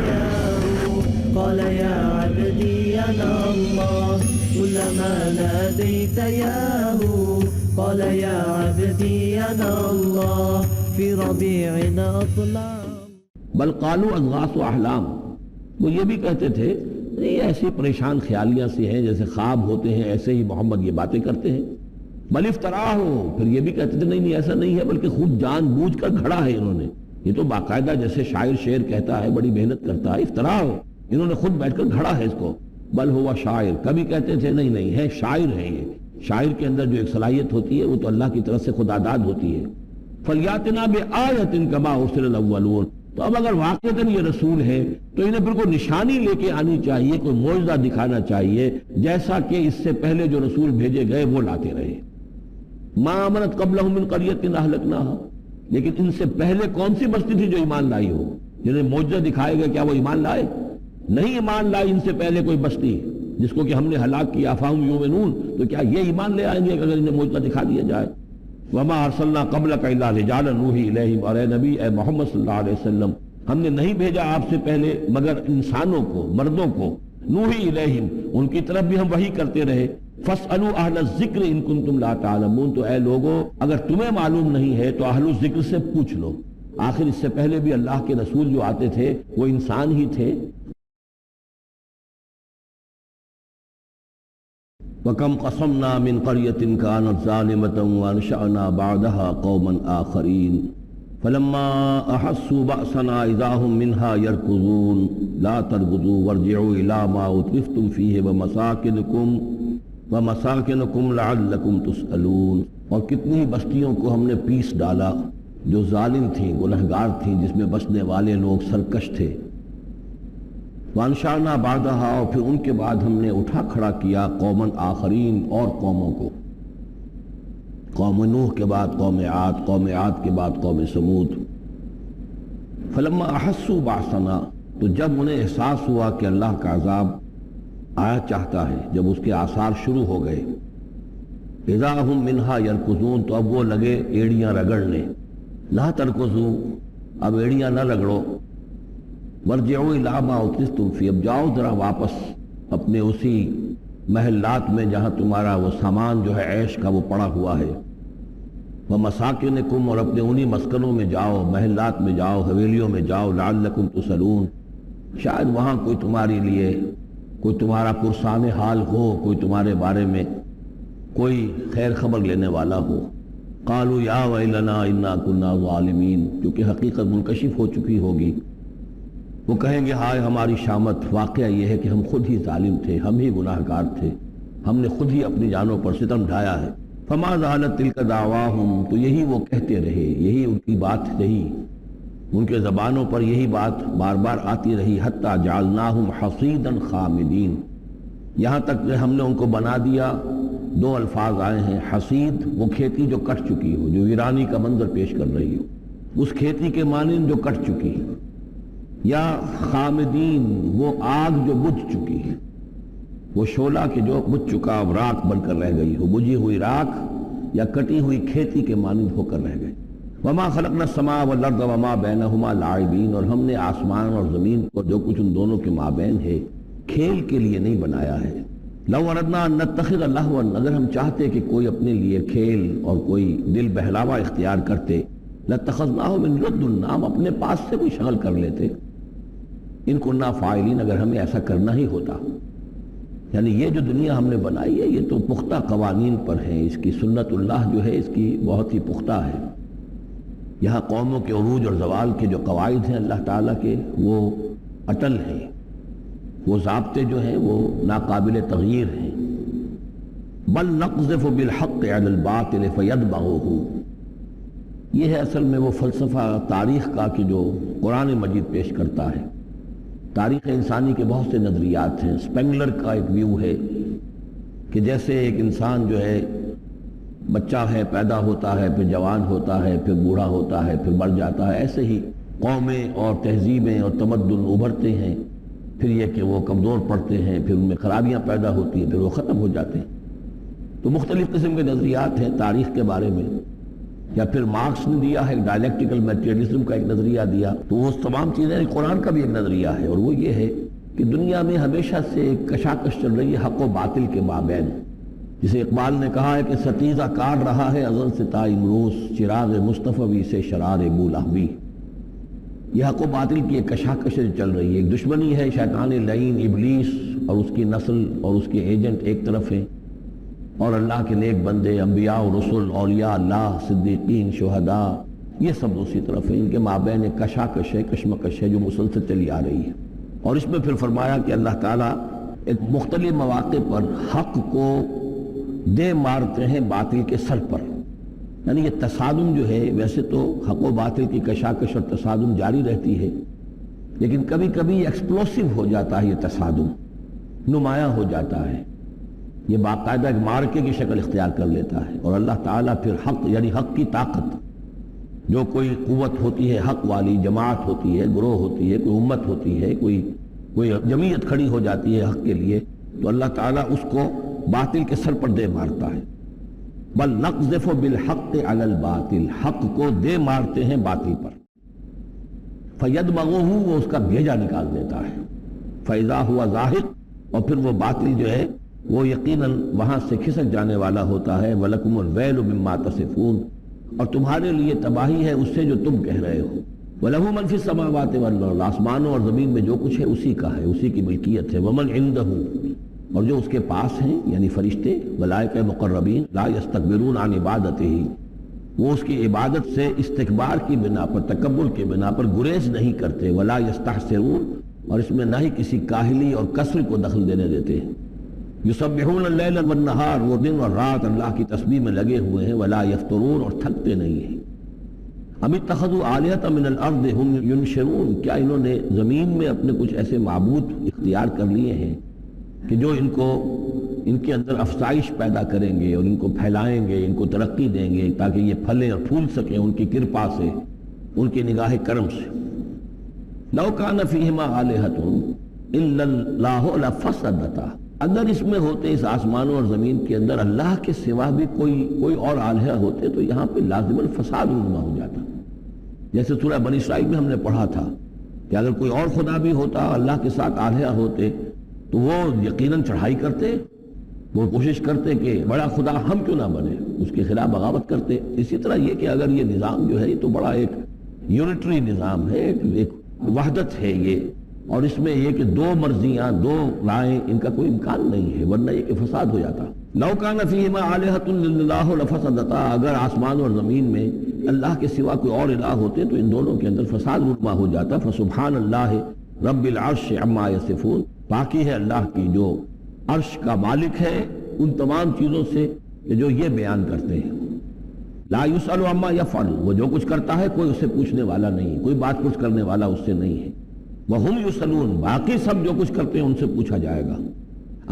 ياه قال يا عبدي أنا الله كلما ناديت ياه قال يا عبدي أنا الله في ربيع أظلام بل قالوا اضغاث احلام، وہ یہ بھی کہتے تھے یہ ایسی پریشان خیالیاں سی ہیں جیسے خواب ہوتے ہیں، ایسے ہی محمد یہ باتیں کرتے ہیں. بل افترا ہو، پھر یہ بھی کہتے تھے نہیں ایسا نہیں ہے، بلکہ خود جان بوجھ کر گھڑا ہے انہوں نے. یہ تو باقاعدہ جیسے شاعر شعر کہتا ہے بڑی محنت کرتا ہے، افترا ہو انہوں نے خود بیٹھ کر گھڑا ہے اس کو. بل ہوا شاعر، کبھی کہتے تھے نہیں ہے شاعر ہے. یہ شاعر کے اندر جو ایک صلاحیت ہوتی ہے وہ تو اللہ کی طرف سے خدا داد ہوتی ہے. فلیاتنا بآیۃ کما ارسل الاولون، تو اب اگر واقعتاً یہ رسول ہے تو انہیں پھر کوئی نشانی لے کے آنی چاہیے، کوئی معجزہ دکھانا چاہیے جیسا کہ اس سے پہلے جو رسول بھیجے گئے وہ لاتے رہے. ما آمنت قبلہم من قریۃ اہلکناہا، لیکن ان سے پہلے کون سی بستی تھی جو ایمان لائی ہو؟ جنہیں معجزہ دکھائے گئے کیا وہ ایمان لائے؟ نہیں ایمان لائی ان سے پہلے کوئی بستی جس کو کہ ہم نے ہلاک کیا. فہم یؤمنون، تو کیا یہ ایمان لے آئیں گے اگر انہیں معجزہ دکھا دیا جائے؟ وما ارسلنا قبلک الا رجالا نوحی الیہم، اور اے نبی اے محمد صلی اللہ علیہ وسلم ہم نے نہیں بھیجا آپ سے پہلے مگر انسانوں کو، مردوں کو. نوحی الیہم، ان کی طرف بھی ہم وحی کرتے رہے. فاسألوا اہل الذکر ان کنتم لا تعلمون، تو اے لوگو اگر تمہیں معلوم نہیں ہے تو اہل الذکر سے پوچھ لو. آخر اس سے پہلے بھی اللہ کے رسول جو آتے تھے وہ انسان ہی تھے. وَكَمْ قَصَمْنَا مِنْ قَرْيَةٍ كَانَتْ ظَالِمَةً وَأَنشَأْنَا بَعْدَهَا قَوْمًا آخَرِينَ فَلَمَّا أَحَسُّوا بَأْسَنَا إِذَا هُمْ مِنْهَا يَرْكُضُونَ لَا تَرْكُضُوا وَارْجِعُوا إِلَى مَا أُتْرِفْتُمْ فِيهِ وَمَسَاكِنُكُمْ لَعَلَّكُمْ تُسْأَلُونَ. اور کتنی ہی بستیوں کو ہم نے پیس ڈالا جو ظالم تھیں، گنہگار تھیں، جس میں بسنے والے لوگ سرکش تھے. وانشانا بعدہا، اور پھر ان کے بعد ہم نے اٹھا کھڑا کیا قومن آخرین، اور قوموں کو. قوم نوح کے بعد قوم عاد، قوم عاد کے بعد قوم سمود. فلما احسوا باسنا، تو جب انہیں احساس ہوا کہ اللہ کا عذاب آیا چاہتا ہے، جب اس کے آثار شروع ہو گئے. اذا ہم منہا یرکضون، تو اب وہ لگے ایڑیاں رگڑنے. لا ترکضوا، اب ایڑیاں نہ رگڑو. ورجعوا الی ما اترفتم فی، اب جاؤ ذرا واپس اپنے اسی محلات میں جہاں تمہارا وہ سامان جو ہے عیش کا وہ پڑا ہوا ہے. ومساکنکم، اور اپنے انہی مسکنوں میں جاؤ، محلات میں جاؤ، حویلیوں میں جاؤ. لعلکم تسألون، شاید وہاں کوئی تمہارے لیے کوئی تمہارا پرسان حال ہو، کوئی تمہارے بارے میں کوئی خیر خبر لینے والا ہو. قالوا یا ویلنا انا کنا ظالمین، کیونکہ حقیقت منکشف ہو چکی ہوگی. وہ کہیں گے ہائے ہماری شامت، واقعہ یہ ہے کہ ہم خود ہی ظالم تھے، ہم ہی گناہ گار تھے، ہم نے خود ہی اپنی جانوں پر ستم ڈھایا ہے. فما زالت تلک دعواہم، تو یہی وہ کہتے رہے، یہی ان کی بات رہی، ان کے زبانوں پر یہی بات بار بار آتی رہی. حتی جعلناہم حصیدا خامدین، یہاں تک کہ ہم نے ان کو بنا دیا. دو الفاظ آئے ہیں، حصید وہ کھیتی جو کٹ چکی ہو، جو ویرانی کا منظر پیش کر رہی ہو، اس کھیتی کے مانند جو کٹ چکی، یا خامدین وہ آگ جو بجھ چکی ہے، وہ شعلہ کہ جو بجھ چکا اب راکھ بن کر رہ گئی ہو. بجھی ہوئی راکھ یا کٹی ہوئی کھیتی کے مانند ہو کر رہ گئی. وما خلقنا السماء والارض وما بینہما لاعبین، اور ہم نے آسمان اور زمین کو جو کچھ ان دونوں کے مابین ہے کھیل کے لیے نہیں بنایا ہے. لو اردنا ان نتخذ لہوا، اگر ہم چاہتے کہ کوئی اپنے لیے کھیل اور کوئی دل بہلاوا اختیار کرتے، لاتخذناہ من لدنا، ہم اپنے پاس سے کوئی شغل کر لیتے. ان کننا فاعلین، اگر ہمیں ایسا کرنا ہی ہوتا. یعنی یہ جو دنیا ہم نے بنائی ہے یہ تو پختہ قوانین پر ہے، اس کی سنت اللہ جو ہے اس کی بہت ہی پختہ ہے. یہاں قوموں کے عروج اور زوال کے جو قواعد ہیں اللہ تعالیٰ کے وہ اٹل ہیں، وہ ضابطے جو ہیں وہ ناقابل تغییر ہیں. بل نقذف بالحق علی الباطل فیدمغہ، یہ ہے اصل میں وہ فلسفہ تاریخ کا کہ جو قرآن مجید پیش کرتا ہے. تاریخ انسانی کے بہت سے نظریات ہیں. اسپینگلر کا ایک ویو ہے کہ جیسے ایک انسان جو ہے بچہ ہے، پیدا ہوتا ہے، پھر جوان ہوتا ہے، پھر بوڑھا ہوتا ہے، پھر مر جاتا ہے، ایسے ہی قومیں اور تہذیبیں اور تمدن ابھرتے ہیں، پھر یہ کہ وہ کمزور پڑتے ہیں، پھر ان میں خرابیاں پیدا ہوتی ہیں، پھر وہ ختم ہو جاتے ہیں. تو مختلف قسم کے نظریات ہیں تاریخ کے بارے میں. یا پھر مارکس نے دیا ہے ڈائلیکٹیکل میٹیریلزم کا ایک نظریہ دیا، تو وہ تمام چیزیں قرآن کا بھی ایک نظریہ ہے، اور وہ یہ ہے کہ دنیا میں ہمیشہ سے ایک کشاکش چل رہی ہے حق و باطل کے مابین، جسے اقبال نے کہا ہے کہ ستیزہ کاٹ رہا ہے ازل سے تا امروز، چراغ مصطفی سے شرار بولہبی۔ یہ حق و باطل کی ایک کشاکش چل رہی ہے، ایک دشمنی ہے شیطان لعین ابلیس اور اس کی نسل اور اس کے ایجنٹ ایک طرف ہیں، اور اللہ کے نیک بندے انبیاء و رسل، اولیاء اللہ، صدیقین، شہداء، یہ سب دوسری طرف ہیں۔ ان کے مابین ایک کشاکش ہے، کشمکش ہے جو مسلسل چلی آ رہی ہے، اور اس میں پھر فرمایا کہ اللہ تعالیٰ ایک مختلف مواقع پر حق کو دے مارتے ہیں باطل کے سر پر، یعنی یہ تصادم جو ہے، ویسے تو حق و باطل کی کشاکش اور تصادم جاری رہتی ہے، لیکن کبھی کبھی ایکسپلوسیو ہو جاتا ہے، یہ تصادم نمایاں ہو جاتا ہے، یہ باقاعدہ ایک مارکے کی شکل اختیار کر لیتا ہے، اور اللہ تعالیٰ پھر حق یعنی حق کی طاقت، جو کوئی قوت ہوتی ہے حق والی، جماعت ہوتی ہے، گروہ ہوتی ہے، کوئی امت ہوتی ہے، کوئی جمعیت کھڑی ہو جاتی ہے حق کے لیے، تو اللہ تعالیٰ اس کو باطل کے سر پر دے مارتا ہے۔ بل نقذف بالحق علی الباطل، حق کو دے مارتے ہیں باطل پر، فیدمغہ، وہ اس کا بھیجا نکال دیتا ہے، فاذا ہوا زاہق، اور پھر وہ باطل جو ہے وہ یقیناً وہاں سے کھسک جانے والا ہوتا ہے۔ وَلَكُمُ الْوَيْلُ مِمَّا تَصِفُونَ، اور تمہارے لیے تباہی ہے اس سے جو تم کہہ رہے ہو۔ وَلَهُ مَنْ فِي السَّمَاوَاتِ وَالْأَرْضِ، آسمانوں اور زمین میں جو کچھ ہے اسی کا ہے، اسی کی ملکیت ہے۔ وَمَنْ عِنْدَهُ، اور جو اس کے پاس ہیں یعنی فرشتے، ملائکہ مقربین، لا يستكبرون عن عبادته، وہ اس کی عبادت سے استکبار کی بنا پر، تکبر کی بنا پر گریز نہیں کرتے۔ ولا يستحسرون، اور اس میں نہ ہی کسی کاہلی اور کسر کو دخل دینے دیتے ہیں۔ یسبحون اللیل والنہار، وہ دن اور رات اللہ کی تسبیح میں لگے ہوئے ہیں۔ ولا یفترون، اور تھکتے نہیں ہیں۔ ام اتخذوا آلہۃ من الارض ہم ینشرون، کیا انہوں نے زمین میں اپنے کچھ ایسے معبود اختیار کر لیے ہیں کہ جو ان کے اندر افزائش پیدا کریں گے اور ان کو پھیلائیں گے، ان کو ترقی دیں گے تاکہ یہ پھلیں اور پھول سکیں ان کی کرپا سے، ان کی نگاہ کرم سے۔ لو کان فیہما آلہۃ الا اللہ لفسدتا، اگر اس میں ہوتے، اس آسمانوں اور زمین کے اندر اللہ کے سوا بھی کوئی اور آلہہ ہوتے تو یہاں پہ لازماً فساد رونما ہو جاتا۔ جیسے سورہ بنی اسرائیل میں ہم نے پڑھا تھا کہ اگر کوئی اور خدا بھی ہوتا، اللہ کے ساتھ آلہہ ہوتے، تو وہ یقیناً چڑھائی کرتے، وہ کوشش کرتے کہ بڑا خدا ہم کیوں نہ بنے، اس کے خلاف بغاوت کرتے۔ اسی طرح یہ کہ اگر یہ نظام جو ہے یہ تو بڑا ایک یونٹری نظام ہے، ایک وحدت ہے یہ، اور اس میں یہ کہ دو مرضیاں، دو رائیں، ان کا کوئی امکان نہیں ہے، ورنہ یہ کہ فساد ہو جاتا۔ لو کان فیہما آلہۃ الا اللہ لفسدتا، اگر آسمان اور زمین میں اللہ کے سوا کوئی اور الہ ہوتے تو ان دونوں کے اندر فساد رونما ہو جاتا۔ فسبحان اللہ رب العرش عما یصفون، باقی ہے اللہ کی جو عرش کا مالک ہے ان تمام چیزوں سے کہ جو یہ بیان کرتے ہیں۔ لا یسأل عما یفعل، وہ جو کچھ کرتا ہے کوئی اس سے پوچھنے والا نہیں، کوئی بات پوچھ کرنے والا اس سے نہیں ہے۔ وَهُمْ يُسْأَلُونَ، باقی سب جو کچھ کرتے ہیں ان سے پوچھا جائے گا۔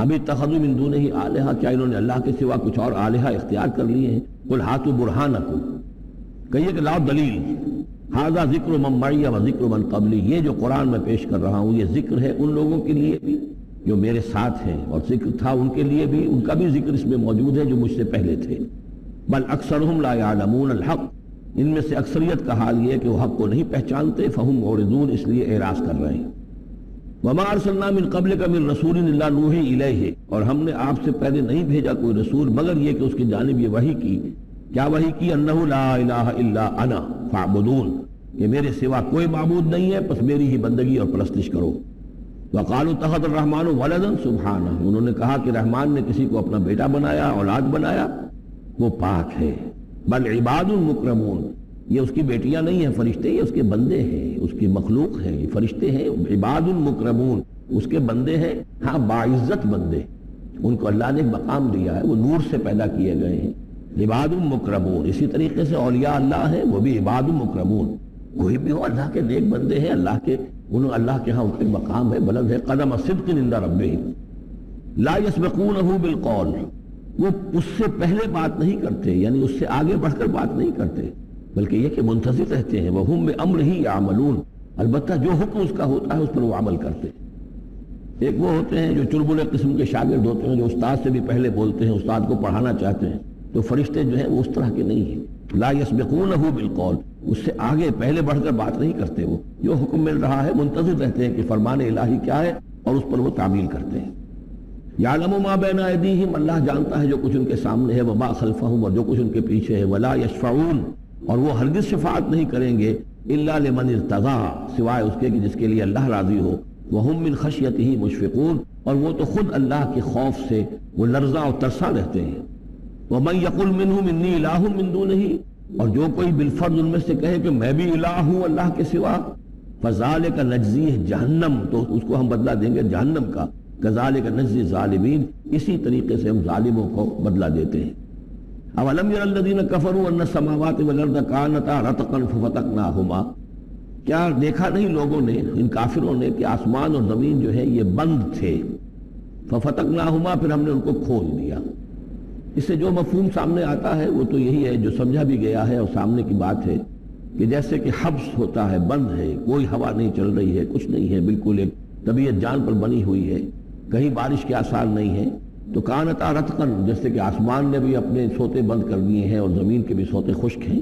ابھی اتخذوا من دونہ آلہہ، کیا انہوں نے اللہ کے سوا کچھ اور آلہہ اختیار کر لیے ہیں؟ قُلْ هَاتُوا بُرْهَانَكُمْ، کہیے کہ لاؤ دلیل۔ هَذَا ذِكْرُ مَن مَّعِيَ وَذِكْرُ مَن قَبْلِي، یہ جو قرآن میں پیش کر رہا ہوں یہ ذکر ہے ان لوگوں کے لیے بھی جو میرے ساتھ ہیں، اور ذکر تھا ان کے لیے بھی، ان کا بھی ذکر اس میں موجود ہے جو مجھ سے پہلے تھے۔ بل اکثرهم لا يعلمون الحق، ان میں سے اکثریت کا حال یہ ہے کہ وہ حق کو نہیں پہچانتے، فہم معرضون، اس لیے اعراض کر رہے ہیں۔ وما ارسلنا من قبلک من رسول الا نوحی الیہ، اور ہم نے آپ سے پہلے نہیں بھیجا کوئی رسول مگر یہ کہ اس کی جانب یہ وحی کی، کیا وحی کی؟ انہ لا الہ الا انا فاعبدون، کہ میرے سوا کوئی معبود نہیں ہے پس میری ہی بندگی اور پرستش کرو۔ وقالوا اتخذ الرحمن ولدا سبحانہ، انہوں نے کہا کہ رحمان نے کسی کو اپنا بیٹا بنایا، اولاد بنایا، وہ پاک ہے۔ بل عباد مکرمون، یہ اس کی بیٹیاں نہیں ہیں فرشتے، یہ اس کے بندے ہیں، اس کی مخلوق ہیں، یہ فرشتے ہیں، عباد مکرمون، اس کے بندے ہیں، ہاں باعزت بندے، ان کو اللہ نے ایک مقام دیا ہے، وہ نور سے پیدا کیے گئے ہیں۔ عباد مکرمون، اسی طریقے سے اولیاء اللہ ہیں وہ بھی عباد مکرمون، کوئی بھی ہو اللہ کے نیک بندے ہیں، اللہ کے ہاں ان کے مقام ہے، بلند ہے۔ قدم صدق عند ربہم لا یسبقونہ بالقول، وہ اس سے پہلے بات نہیں کرتے، یعنی اس سے آگے بڑھ کر بات نہیں کرتے، بلکہ یہ کہ منتظر رہتے ہیں۔ وَهُمْ بِأَمْرِهِ يَعْمَلُونَ، البتہ جو حکم اس کا ہوتا ہے اس پر وہ عمل کرتے ہیں۔ ایک وہ ہوتے ہیں جو چربلے قسم کے شاگرد ہوتے ہیں جو استاد سے بھی پہلے بولتے ہیں، استاد کو پڑھانا چاہتے ہیں، تو فرشتے جو ہیں وہ اس طرح کے نہیں ہیں. لا یسبقونہ بالقول، اس سے آگے پہلے بڑھ کر بات نہیں کرتے. وہ جو حکم مل رہا ہے منتظر رہتے ہیں کہ فرمان الہی کیا ہے اور اس پر وہ تعمیل کرتے ہیں. یعلم ما بین ایدیہم، اللہ جانتا ہے جو کچھ ان کے سامنے ہے، وما خلفہم، اور جو کچھ ان کے پیچھے ہے. ولا یشفعون، اور وہ ہرگز شفاعت نہیں کریں گے الا لمن ارتضی، سوائے اس کے کہ جس کے لیے اللہ راضی ہو. وہم من خشیتہ مشفقون، اور وہ تو خود اللہ کے خوف سے وہ لرزاں اور ترساں رہتے ہیں. ومن یقل منہم انی الہ من دونہ، اور جو کوئی بالفرض ان میں سے کہے کہ میں بھی الہ ہوں اللہ کے سوا، فذالک نجزیہ جہنم، تو اس کو ہم بدلہ دیں گے جہنم کا. کذالک نجزی الظالمین، اسی طریقے سے ہم ظالموں کو بدلہ دیتے ہیں. اولم یر الذین کفروا ان السماوات والارض کانتا رتقا ففتقناہما، کیا دیکھا نہیں لوگوں نے، ان کافروں نے، کہ آسمان اور زمین جو ہے یہ بند تھے. ففتقناہما، پھر ہم نے ان کو کھول دیا. اس سے جو مفہوم سامنے آتا ہے وہ تو یہی ہے جو سمجھا بھی گیا ہے اور سامنے کی بات ہے کہ جیسے کہ حبس ہوتا ہے، بند ہے، کوئی ہوا نہیں چل رہی ہے، کچھ نہیں ہے، بالکل ایک طبیعت جان پر بنی ہوئی ہے، کہیں بارش کے آثار نہیں ہے. تو کانتا رتقن، جیسے کہ آسمان نے بھی اپنے سوتے بند کر دیے ہیں اور زمین کے بھی سوتے خشک ہیں،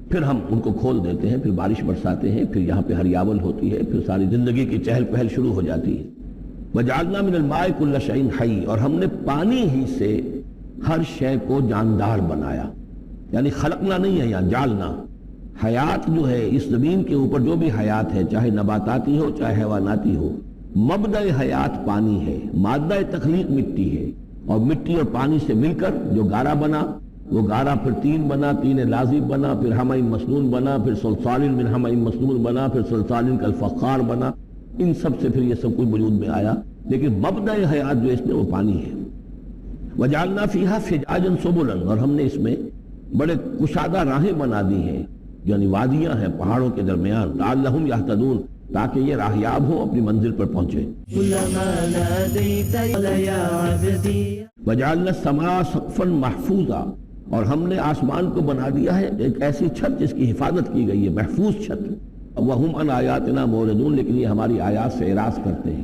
پھر ہم ان کو کھول دیتے ہیں، پھر بارش برساتے ہیں، پھر یہاں پہ ہریاول ہوتی ہے، پھر ساری زندگی کی چہل پہل شروع ہو جاتی ہے. وجعلنا من الماء كل شيء حي، اور ہم نے پانی ہی سے ہر شے کو جاندار بنایا. یعنی خلقنا نہیں ہے یہاں، جعلنا. حیات جو ہے اس زمین کے اوپر جو بھی حیات ہے، چاہے نباتاتی ہو چاہے حیواناتی ہو، مبدأ حیات پانی ہے، مادہ تخلیق مٹی ہے، اور مٹی اور پانی سے مل کر جو گارا بنا، وہ گارا پھر تین بنا، تین لازب بنا، پھر حمأ مسنون بنا، پھر صلصال من حمأ مسنون بنا، پھر صلصال کالفخار بنا. ان سب سے پھر یہ سب کچھ وجود میں آیا، لیکن مبدأ حیات جو اس میں وہ پانی ہے. وجعلنا فیہا فجاجا سبلا، اور ہم نے اس میں بڑے کشادہ راہیں بنا دی ہیں، یعنی وادیاں ہیں پہاڑوں کے درمیان. لعلہم یہتدون، تاکہ یہ راہیاب ہو، اپنی منزل پر پہنچے. كلما ناديت قال يا عبدي. وجعلنا السماء سقفا محفوظا، اور ہم نے آسمان کو بنا دیا ہے ایک ایسی چھت جس کی حفاظت کی گئی ہے، محفوظ چھت. وہم عن آیاتنا موردون، لیکن یہ ہماری آیات سے اعراض کرتے ہیں.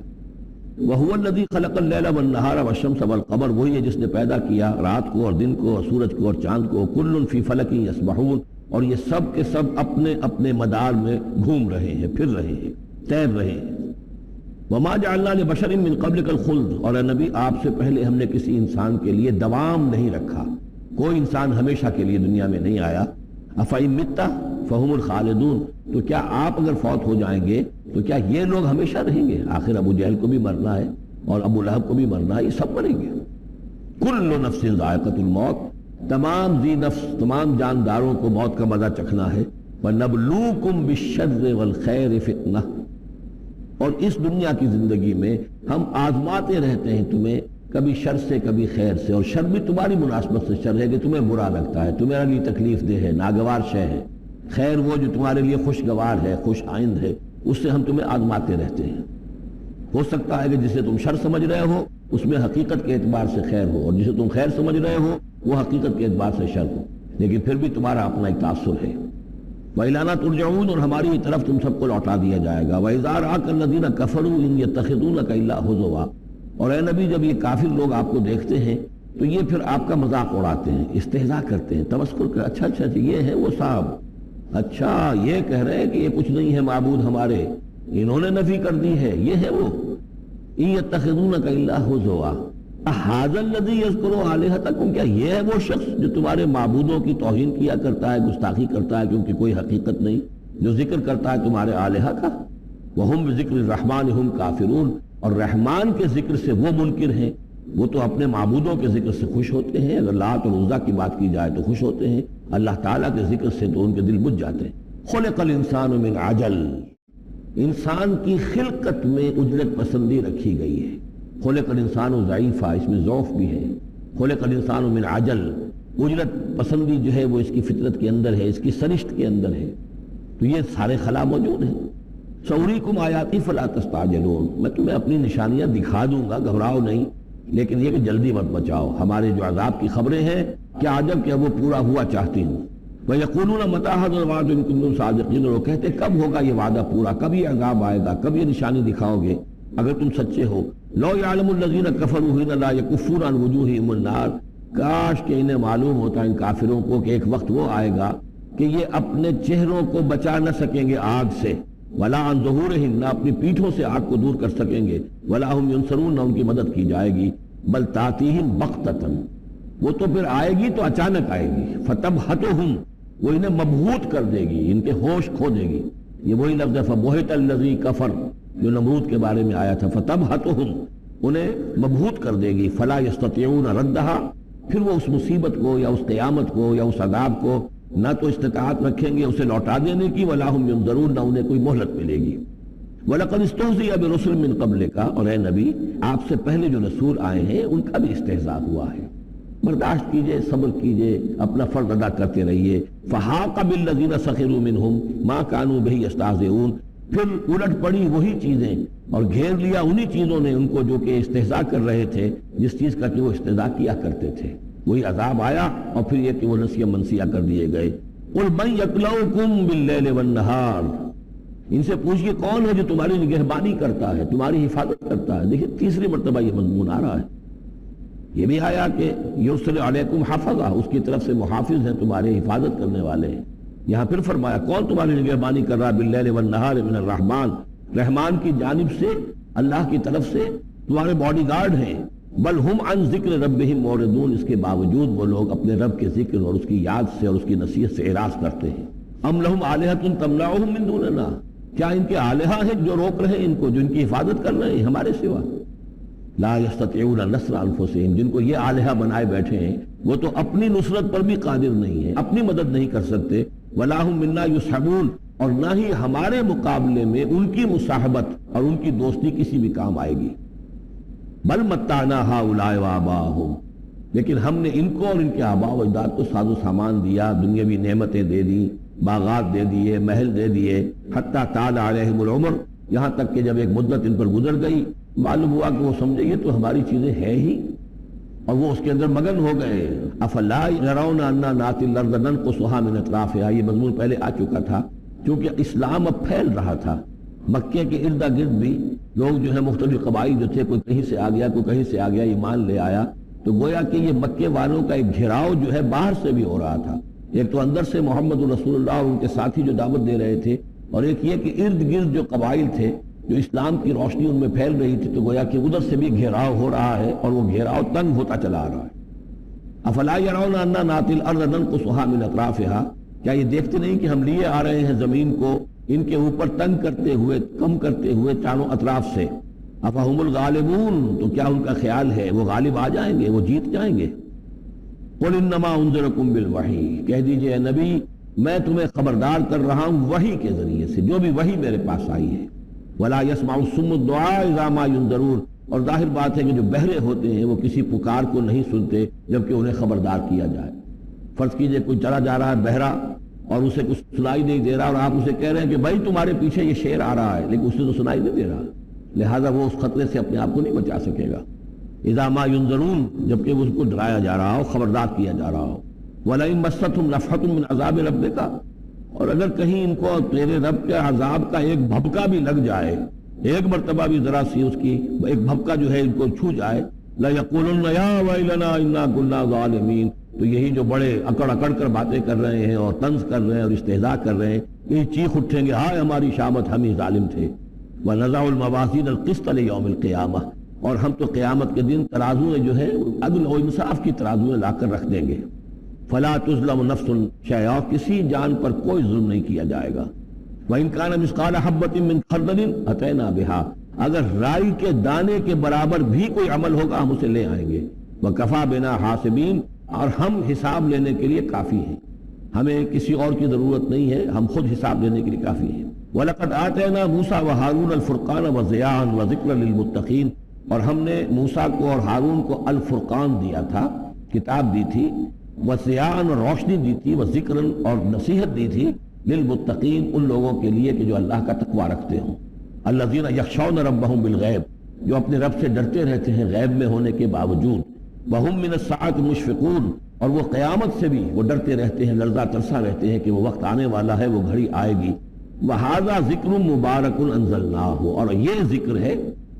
وہو الذی خلق اللیل والنہار والشمس والقمر، وہی ہے جس نے پیدا کیا رات کو اور دن کو اور سورج کو اور چاند کو. کل فی فلک یسبحون، اور یہ سب کے سب اپنے اپنے مدار میں گھوم رہے ہیں، پھر رہے ہیں، تیر رہے ہیں. وما جعلنا لبشر من قبلک الخلد، اور اے نبی آپ سے پہلے ہم نے کسی انسان کے لیے دوام نہیں رکھا، کوئی انسان ہمیشہ کے لیے دنیا میں نہیں آیا. افئن مت فہم الخالدون، تو کیا آپ اگر فوت ہو جائیں گے تو کیا یہ لوگ ہمیشہ رہیں گے؟ آخر ابو جہل کو بھی مرنا ہے اور ابو لہب کو بھی مرنا ہے، یہ سب مریں گے. کل نفس ذائقۃ الموت، تمام ذی نفس، تمام جانداروں کو موت کا مزہ چکھنا ہے. وَنَبْلُوكُمْ بِالشَّرِّ وَالْخَيْرِ فِتْنَةً، اور اس دنیا کی زندگی میں ہم آزماتے رہتے ہیں تمہیں، کبھی شر سے کبھی خیر سے، اور شر بھی تمہاری مناسبت سے شر ہے کہ تمہیں برا لگتا ہے، تمہارے لیے تکلیف دہ ہے، ناگوار شے ہے. خیر وہ جو تمہارے لیے خوشگوار ہے، خوش آئند ہے، اس سے ہم تمہیں آزماتے رہتے ہیں. ہو سکتا ہے کہ جسے تم شر سمجھ رہے ہو اس میں حقیقت کے اعتبار سے خیر ہو، اور جسے تم خیر سمجھ رہے ہو وہ حقیقت کے اعتبار سے شر ہو، لیکن پھر بھی تمہارا اپنا ایک تاثر ہے. وَإِلَيْنَا تُرْجَعُونَ، اور ہماری طرف تم سب کو لوٹا دیا جائے گا. وَإِذَا رَآكَ الَّذِينَ كَفَرُوا إِن يَتَّخِذُونَكَ إِلَّا هُزُوًا، اور اے نبی جب یہ کافر لوگ آپ کو دیکھتے ہیں تو یہ پھر آپ کا مذاق اڑاتے ہیں، استہزاء کرتے ہیں، تمسخر کر، اچھا اچھا یہ ہے وہ صاحب، اچھا یہ کہہ رہے ہیں کہ یہ کچھ نہیں ہے معبود ہمارے، انہوں نے نفی کر دی ہے، یہ ہے وہ. إِن يَتَّخِذُونَكَ إِلَّا هُزُوًا أَهَٰذَا الَّذِي يَذْكُرُ آلِهَتَكُمْ، کیا یہ ہے وہ شخص جو تمہارے معبودوں کی توہین کیا کرتا ہے، گستاخی کرتا ہے کیونکہ کوئی حقیقت نہیں، جو ذکر کرتا ہے تمہارے آلہہ کا. وَهُمْ بِذِكْرِ الرَّحْمَٰنِ هُمْ كَافِرُونَ، اور رحمان کے ذکر سے وہ منکر ہیں، وہ تو اپنے معبودوں کے ذکر سے خوش ہوتے ہیں. اگر لات اور عزیٰ کی بات کی جائے تو خوش ہوتے ہیں، اللہ تعالیٰ کے ذکر سے تو ان کے دل بجھ جاتے ہیں. خلق الانسان من عجل، انسان کی خلقت میں اجرت پسندی رکھی گئی ہے. خلق الانسان ضعیفہ، اس میں ضعف بھی ہے. خلق الانسان من عجل، اجرت پسندی جو ہے وہ اس کی فطرت کے اندر ہے، اس کی سرشت کے اندر ہے. تو یہ سارے خلا موجود ہیں. سوریکم آیاتی فلا تستعجلون، میں تمہیں اپنی نشانیاں دکھا دوں گا، گھبراؤ نہیں، لیکن یہ کہ جلدی مت بچاؤ. ہمارے جو عذاب کی خبریں ہیں کیا عجب کہ وہ پورا ہوا چاہتی ہوں. وَيَقُولُونَ مَتَىٰ هَٰذَا الْوَعْدُ إِن كُنتُمْ صَادِقِينَ، اور وہ کہتے کب ہوگا یہ وعدہ پورا، کب یہ عذاب آئے گا، کب یہ نشانی دکھاؤ گے اگر تم سچے ہو. لَوْ يَعْلَمُ الَّذِينَ كَفَرُوا حِينَ لَا يَكُفُّونَ عَنْ وُجُوهِهِمُ النَّارَ، کاش کہ انہیں معلوم ہوتا ان کافروں کو کہ ایک وقت وہ آئے گا کہ یہ اپنے چہروں کو بچا نہ سکیں گے آگ سے، ولا عن ظہورہم، نہ اپنی پیٹھوں سے آگ کو دور کر سکیں گے، ولا ہم ینصرون، نہ ان کی مدد کی جائے گی، بل تاتیہم بغتۃ، وہ تو پھر آئے گی تو اچانک آئے گی، فتبہتہم، وہ انہیں مبہوت کر دے گی، ان کے ہوش کھو دے گی۔ یہ وہی لفظ ہے فبہت الذی کفر جو نمرود کے بارے میں آیا تھا، فتبہتہم، انہیں مبہوت کر دے گی، فلا یستطیعون ردہا، پھر وہ اس مصیبت کو یا اس قیامت کو یا اس عذاب کو نہ تو استطاعت رکھیں گے اسے لوٹا دینے کی، ولا ہم ینظرون، نہ انہیں کوئی مہلت ملے گی۔ وَلَقَدْ اسْتُهْزِئَ بِرُسُلٍ مِّن قَبْلِكَ، اور اے نبی آپ سے پہلے جو رسول آئے ہیں ان کا بھی استہزاء ہوا ہے، برداشت کیجئے، صبر کیجئے، اپنا فرض ادا کرتے رہیے۔ فَحَاقَ بِالَّذِينَ سَخِرُوا مِنْهُمْ مَا كَانُوا بِهِ يَسْتَهْزِئُونَ، پھر الٹ پڑی وہی چیزیں اور گھیر لیا انہی چیزوں نے ان کو جو کہ استہزاء کر رہے تھے، جس چیز کا کہ وہ استہزاء کیا کرتے تھے، وہی عذاب آیا اور پھر یہ کہ وہ نسیہ منسیہ کر دیے گئے۔ قُلْ مَن يَكْلَؤُكُمْ بِاللَّيْلِ وَالنَّهَارِ، ان سے پوچھئے کون ہے جو تمہاری نگہبانی کرتا ہے، تمہاری حفاظت کرتا ہے۔ دیکھیں تیسری مرتبہ یہ مضمون آ رہا ہے، یہ بھی آیا کہ یرسل علیکم حفظہ، اس کی طرف سے محافظ ہیں، تمہارے حفاظت کرنے والے ہیں۔ یہاں پھر فرمایا کون تمہاری نگہبانی کر رہا، باللیل والنہار من الرحمن، رحمان کی جانب سے، اللہ کی طرف سے تمہارے باڈی گارڈ ہیں۔ بل ہم عن ذکر ربہم معرضون، اس کے باوجود وہ لوگ اپنے رب کے ذکر اور اس کی یاد سے اور اس کی نصیحت سے اعراض کرتے ہیں۔ ام لہم آلہۃ تمنعہم من دوننا، کیا ان کے آلہہ ہیں جو روک رہے ہیں ان کو، جو ان کی حفاظت کر رہے ہیں ہمارے سوا؟ لا یستطیعون نصر انفسہم، جن کو یہ آلہہ بنائے بیٹھے ہیں وہ تو اپنی نصرت پر بھی قادر نہیں ہیں، اپنی مدد نہیں کر سکتے۔ ولا ہم منا یصحبون، اور نہ ہی ہمارے مقابلے میں ان کی مصاحبت اور ان کی دوستی کسی بھی کام آئے گی۔ بل متعنا ہؤلاء وآباءہم، لیکن ہم نے ان کو اور ان کے آباء و اجداد کو ساز و سامان دیا، دنیاوی نعمتیں دے دی، باغات دے دیے، محل دے دیے، حتی طال علیہم العمر، یہاں تک کہ جب ایک مدت ان پر گزر گئی معلوم ہوا کہ وہ سمجھے یہ تو ہماری چیزیں ہیں ہی، اور وہ اس کے اندر مگن ہو گئے۔ افلا یرون انا ناتی الارض ننقصها من اطرافها، یہ مضمون پہلے آ چکا تھا، کیونکہ اسلام اب پھیل رہا تھا، مکے کے ارد گرد بھی لوگ جو ہے مختلف قبائل جو تھے، کوئی کہیں سے آ گیا کوئی کہیں سے آ گیا، ایمان لے آیا، تو گویا کہ یہ مکے والوں کا ایک گھیراؤ جو ہے باہر سے بھی ہو رہا تھا، ایک تو اندر سے محمد رسول اللہ اور ان کے ساتھی جو دعوت دے رہے تھے، اور ایک یہ کہ ارد گرد جو قبائل تھے جو اسلام کی روشنی ان میں پھیل رہی تھی، تو گویا کہ ادھر سے بھی گھیراؤ ہو رہا ہے اور وہ گھیراؤ تنگ ہوتا چلا آ رہا ہے۔ افلا یرون انا ناتی الارض ننقصها من اطرافها، کیا یہ دیکھتے نہیں کہ ہم لیے آ رہے ہیں زمین کو ان کے اوپر تنگ کرتے ہوئے، کم کرتے ہوئے چاروں اطراف سے۔ افہم الغالبون، تو کیا ان کا خیال ہے وہ غالب آ جائیں گے، وہ جیت جائیں گے؟ قل انما انذرکم بالوحی، کہہ دیجئے اے نبی میں تمہیں خبردار کر رہا ہوں وحی کے ذریعے سے، جو بھی وحی میرے پاس آئی ہے۔ ولا يسمع الصم الدعاء اذا ما ينذرون، اور ظاہر بات ہے کہ جو بہرے ہوتے ہیں وہ کسی پکار کو نہیں سنتے جبکہ انہیں خبردار کیا جائے۔ فرض کیجئے کوئی چلا جا رہا ہے بہرا اور اسے کچھ سنائی نہیں دے رہا، اور آپ اسے کہہ رہے ہیں کہ بھائی تمہارے پیچھے یہ شیر آ رہا ہے، لیکن اسے تو سنائی نہیں دے رہا، لہذا وہ اس خطرے سے اپنے آپ کو نہیں بچا سکے گا۔ اذا ما ينذرون، جبکہ اس کو ڈرایا جا رہا ہو، خبردار کیا جا رہا ہو۔ وَلَئِن مَسَّتْهُمْ نَفْحَةٌ مِّنْ عَذَابِ رَبِّكَ، اور اگر کہیں ان کو تیرے رب کے عذاب کا ایک بھبکا بھی لگ جائے، ایک مرتبہ بھی ذرا سی اس کی ایک بھبکا جو ہے ان کو چھو جائے، لَيَقُولُنَّ يَا وَيْلَنَا إِنَّا كُنَّا ظَالِمِينَ، تو یہی جو بڑے اکڑ اکڑ کر باتیں کر رہے ہیں اور طنز کر رہے ہیں اور استہزاء کر رہے ہیں، یہ چیخ اٹھیں گے ہائے ہماری شامت، ہم ہی ظالم تھے۔ وَنَضَعُ الْمَوَازِينَ الْقِسْطَ لِيَوْمِ الْقِيَامَةِ، اور ہم تو قیامت کے دن ترازویں جو ہے عدل و انصاف کی ترازویں لا کر رکھ دیں گے۔ فَلَا تُظْلَمُ نَفْسٌ شَيْئًا، کسی جان پر کوئی ظلم نہیں کیا جائے گا۔ وَإِنْ كَانَ مِثْقَالَ حَبَّةٍ مِّنْ خَرْدَلٍ أَتَيْنَا بِهَا، اگر رائی کے دانے کے برابر بھی کوئی عمل ہوگا ہم اسے لے آئیں گے۔ وَكَفَى بِنَا حَاسِبِينَ، اور ہم حساب لینے کے لیے کافی ہیں، ہمیں کسی اور کی ضرورت نہیں ہے، ہم خود حساب لینے کے لیے کافی ہیں۔ وَلَقَدْ آتَيْنَا مُوسَىٰ وَهَارُونَ الْفُرْقَانَ وَضِيَاءً وَذِكْرًا لِلْمُتَّقِينَ، اور ہم نے موسیٰ کو اور ہارون کو الفرقان دیا تھا، کتاب دی تھی، وَضِيَاءً اور روشنی دی تھی، وَذِكْرًا اور نصیحت دی تھی، لِلْمُتَّقِينَ ان لوگوں کے لیے کہ جو اللہ کا تقوی رکھتے ہوں۔ الَّذِينَ يَخْشَوْنَ رَبَّهُمْ بِالْغَيْبِ، جو اپنے رب سے ڈرتے رہتے ہیں غیب میں ہونے کے باوجود۔ وَهُمْ مِنَ السَّاعَةِ مُشْفِقُونَ، اور وہ قیامت سے بھی وہ ڈرتے رہتے ہیں، لرزہ ترسا رہتے ہیں کہ وہ وقت آنے والا ہے، وہ گھڑی آئے گی۔ وَهَذَا ذِكْرٌ مُبَارَكٌ أَنزَلْنَاهُ، اور یہ ذکر ہے،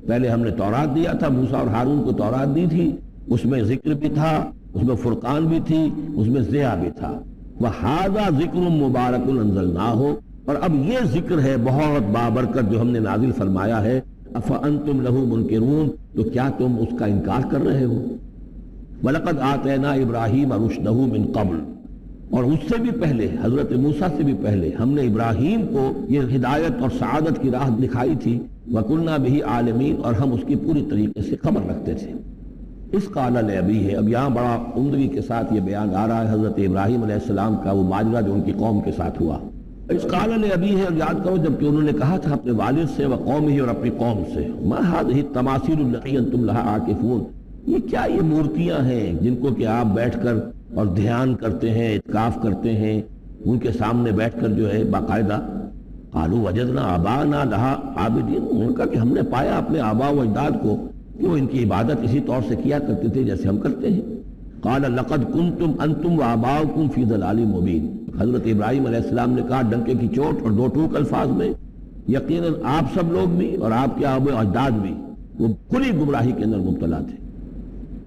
پہلے ہم نے تورات دیا تھا، موسیٰ اور ہارون کو تورات دی تھی، اس میں ذکر بھی تھا اس میں فرقان بھی تھی، اس میں ضیاء بھی تھا۔ وَهَذَا ذِكْرٌ مُبَارَكٌ أَنزَلْنَاهُ، اور اب یہ ذکر ہے بہت بابرکت جو ہم نے نازل فرمایا ہے۔ أَفَأَنْتُمْ لَهُ مُنْكِرُونَ، تو کیا تم اس کا انکار کر رہے ہو؟ وَلَقَدْ آتَيْنَا إِبْرَاهِيمَ رُشْدَهُ مِنْ قَبْلُ، اور اس سے بھی پہلے، حضرت موسیٰ سے بھی پہلے ہم نے ابراہیم کو یہ ہدایت اور سعادت کی راہ دکھائی تھی۔ وَكُنَّا بِهِ عَالِمِينَ، اور ہم اس کی پوری طریقے سے خبر رکھتے تھے۔ اس قال لأبیہ، اب یہاں بڑا عمدگی کے ساتھ یہ بیان آ رہا ہے حضرت ابراہیم علیہ السلام کا وہ ماجرا جو ان کی قوم کے ساتھ ہوا۔ اس قال لأبیہ، اور یاد کرو جب کہ انہوں نے کہا تھا اپنے والد سے وقومہ، اور اپنی قوم سے، ما هذه التماثيل التي انتم لها عاکفون، یہ کیا یہ مورتیاں ہیں جن کو کہ آپ بیٹھ کر اور دھیان کرتے ہیں، اعتکاف کرتے ہیں، ان کے سامنے بیٹھ کر جو ہے باقاعدہ۔ قالوا وجدنا آباءنا لها عابدین، انہوں نے کہا کہ ہم نے پایا اپنے آباء و اجداد کو کہ وہ ان کی عبادت اسی طور سے کیا کرتے تھے جیسے ہم کرتے ہیں۔ قال لقد کنتم انتم وآباؤکم فی ضلال مبین، حضرت ابراہیم علیہ السلام نے کہا ڈنکے کی چوٹ اور دو ٹوک الفاظ میں، یقیناً آپ سب لوگ بھی اور آپ کے آباء و اجداد بھی وہ کھلی گمراہی کے اندر مبتلا تھے۔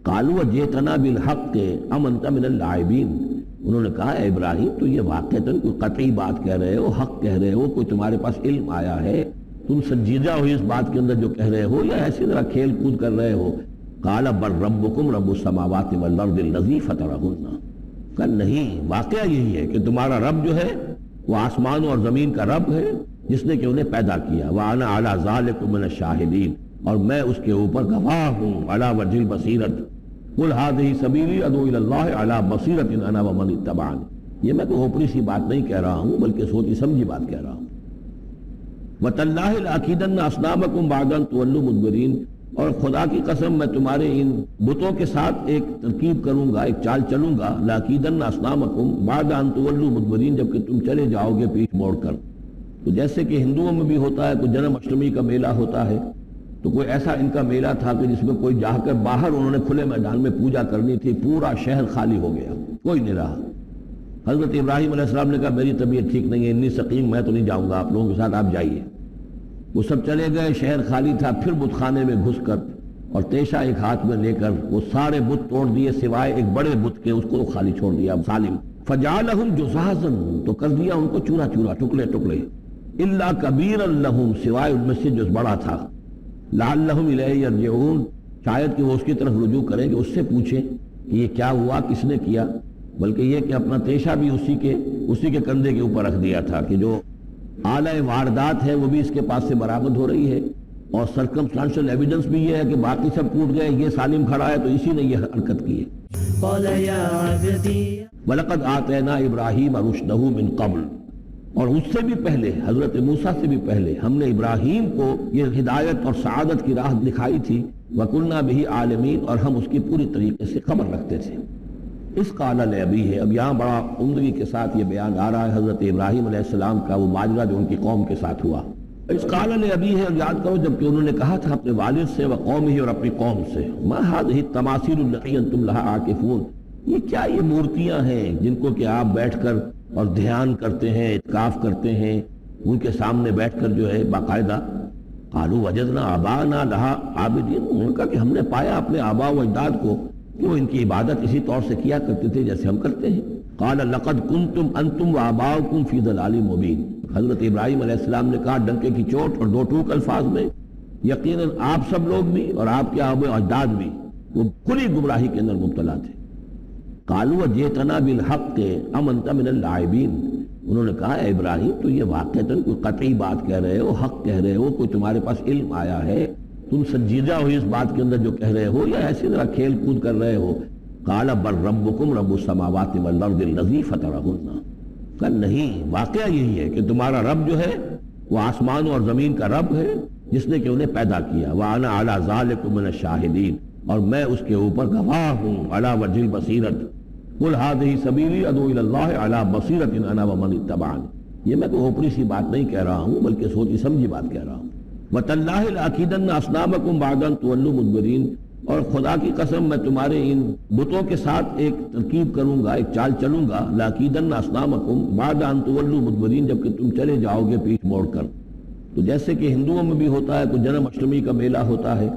قالوا وجئتنا بالحق ام انت من اللاعبین، انہوں نے کہا اے ابراہیم تو یہ واقعتاً کوئی قطعی بات کہہ رہے ہو، حق کہہ رہے ہو، کوئی تمہارے پاس علم آیا ہے، تم سنجیدہ ہو اس بات کے اندر جو کہہ رہے ہو، یا ایسی طرح کھیل کود کر رہے ہو؟ قال بل ربکم رب السماوات والارض الذی فطرہن، کہ نہیں، واقعہ یہی ہے کہ تمہارا رب جو ہے وہ آسمان اور زمین کا رب ہے جس نے کہ انہیں پیدا کیا۔ وانا علی ذلک من الشاہدین، اور میں اس کے اوپر گواہ ہوں، علی وجہ البصیرۃ، قل هذه سبیلی ادعو الی اللہ علی بصیرۃ انا ومن اتبعني، یہ میں کوئی اوپری سی بات نہیں کہہ رہا ہوں بلکہ سوچی سمجھی بات کہہ رہا ہوں۔ وَتَاللَّهِ لَأَكِيدَنَّ أَصْنَامَكُمْ بَعْدَ أَن تُوَلُّوا مُدْبِرِينَ، اور خدا کی قسم میں تمہارے ان بتوں کے ساتھ ایک ترکیب کروں گا، ایک چال چلوں گا، لَأَكِيدَنَّ أَصْنَامَكُمْ بَعْدَ أَن تُوَلُّوا مُدْبِرِينَ، جبکہ تم چلے جاؤ گے پیٹھ موڑ کر۔ تو جیسے کہ ہندوؤں میں بھی ہوتا ہے، کوئی جنم اشٹمی کا میلہ ہوتا ہے، تو کوئی ایسا ان کا میلہ تھا کہ جس میں کوئی جا کر باہر انہوں نے کھلے میدان میں پوجا کرنی تھی، پورا شہر خالی ہو گیا، کوئی نہیں رہا۔ حضرت ابراہیم علیہ السلام نے کہا میری طبیعت ٹھیک نہیں ہے، اتنی سقیم، میں تو نہیں جاؤں گا آپ لوگوں کے ساتھ، آپ جائیے۔ وہ سب چلے گئے، شہر خالی تھا، پھر بت خانے میں گھس کر اور تیشا ایک ہاتھ میں لے کر وہ سارے بت توڑ دیے سوائے ایک بڑے بت کے، اس کو خالی چھوڑ دیا سالم۔ فجعلہم جزازا، تو کر دیا ان کو چورا چورا، ٹکڑے ٹکڑے، الا کبیرا لہم، سوائے ان میں سے جو بڑا تھا، لعلہم الیہ یرجعون، شاید کہ وہ اس کی طرف رجوع کریں کہ اس سے پوچھیں کہ یہ کیا ہوا، کس نے کیا، بلکہ یہ کہ اپنا تیشا بھی اسی کے کندھے کے اوپر رکھ دیا تھا کہ جو اعلی واردات ہے وہ بھی اس کے پاس سے برآمد ہو رہی ہے، اور سرکمسٹانشل ایویڈنس بھی یہ ہے کہ باقی سب ٹوٹ گئے، یہ سالم کھڑا ہے تو اسی نے یہ حرکت کی ہے۔ قال یا عبدی، وَلَقَدْ آتَيْنَا إِبْرَاهِيمَ رُشْدَهُ مِنْ قَبْلُ، اور اس سے بھی پہلے، حضرت موسیٰ سے بھی پہلے ہم نے ابراہیم کو یہ ہدایت اور سعادت کی راہ دکھائی تھی۔ وَكُنَّا بِهِ عَالِمِينَ، اور ہم اس کی پوری طریقے سے خبر رکھتے تھے۔ اس قال لأبیہ، اب یہاں بڑا عمدگی کے ساتھ یہ بیان آ رہا ہے حضرت ابراہیم علیہ السلام کا وہ ماجرا جو ان کی قوم کے ساتھ ہوا۔ اس قال لأبیہ، اور یاد کرو جب کہ انہوں نے کہا تھا اپنے والد سے وقومہ، اور اپنی قوم سے، ما هذه التماثيل التي انتم لها عاکفون، یہ کیا یہ مورتیاں ہیں جن کو کہ آپ بیٹھ کر اور دھیان کرتے ہیں، اعتکاف کرتے ہیں، ان کے سامنے بیٹھ کر جو ہے باقاعدہ۔ قالوا وجدنا آباءنا لها عابدین، انہوں نے کہا کہ ہم نے پایا اپنے آباء و اجداد کو کہ وہ ان کی عبادت اسی طور سے کیا کرتے تھے جیسے ہم کرتے ہیں۔ قال لقد کنتم انتم وآباؤکم فی ضلال مبین، حضرت ابراہیم علیہ السلام نے کہا ڈنکے کی چوٹ اور دو ٹوک الفاظ میں، یقیناً آپ سب لوگ بھی اور آپ کے آباء و اجداد بھی وہ کھلی گمراہی کے اندر مبتلا تھے۔ قالوا وجئتنا بالحق ام انت من اللاعبین، انہوں نے کہا اے ابراہیم تو یہ واقعتاً کوئی قطعی بات کہہ رہے ہو، حق کہہ رہے ہو، کوئی تمہارے پاس علم آیا ہے، تم سنجیدہ ہو اس بات کے اندر جو کہہ رہے ہو، یا ایسی طرح کھیل کود کر رہے ہو؟ قال بل ربکم رب السماوات والارض الذی فطرہن، کہ نہیں، واقعہ یہی ہے کہ تمہارا رب جو ہے وہ آسمان اور زمین کا رب ہے جس نے کہ انہیں پیدا کیا۔ وانا علی ذلک من الشاہدین، اور میں اس کے اوپر گواہ ہوں، علی وجہ البصیرۃ، قل هذه سبیلی ادعو الی اللہ علی بصیرۃ انا ومن اتبعني، یہ میں کوئی اوپری سی بات نہیں کہہ رہا ہوں بلکہ سوچی سمجھی بات کہہ رہا ہوں۔ وَتَاللَّهِ لَأَكِيدَنَّ أَصْنَامَكُمْ بَعْدَ أَن تُوَلُّوا مُدْبِرِينَ، اور خدا کی قسم میں تمہارے ان بتوں کے ساتھ ایک ترکیب کروں گا، ایک چال چلوں گا، لَأَكِيدَنَّ أَصْنَامَكُمْ بَعْدَ أَن تُوَلُّوا مُدْبِرِينَ، جبکہ تم چلے جاؤ گے پیٹھ موڑ کر۔ تو جیسے کہ ہندوؤں میں بھی ہوتا ہے، کوئی جنم اشٹمی کا میلہ ہوتا ہے،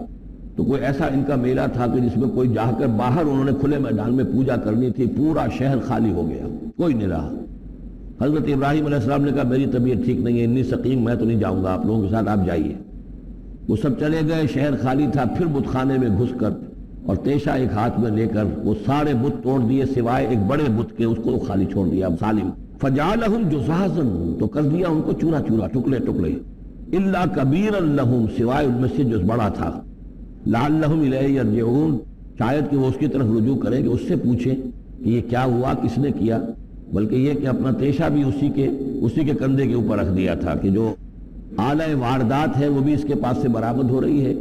تو کوئی ایسا ان کا میلہ تھا کہ جس میں کوئی جا کر باہر انہوں نے کھلے میدان میں پوجا کرنی تھی، پورا شہر خالی ہو گیا، کوئی نہیں رہا۔ حضرت ابراہیم علیہ السلام نے کہا میری طبیعت ٹھیک نہیں ہے، اتنی سقیم، میں تو نہیں جاؤں گا آپ لوگوں کے ساتھ، آپ جائیے۔ وہ سب چلے گئے، شہر خالی تھا۔ پھر بت خانے میں گھس کر اور تیشا ایک ہاتھ میں لے کر وہ سارے بت توڑ دیے سوائے ایک بڑے بت کے، اس کو خالی چھوڑ دیا سالم۔ فجعلہم جزازا، تو کر دیا ان کو چورا چورا، ٹکڑے ٹکڑے، الا کبیرا لہم، سوائے ان میں سے جو بڑا تھا، لعلہم الیہ یرجعون، شاید کہ وہ اس کی طرف رجوع کریں کہ اس سے پوچھیں کہ یہ کیا ہوا، کس نے کیا، بلکہ یہ کہ اپنا تیشا بھی اسی کے کندھے کے اوپر رکھ دیا تھا کہ جو آلہ واردات ہے وہ بھی اس کے پاس سے برآمد ہو رہی ہے،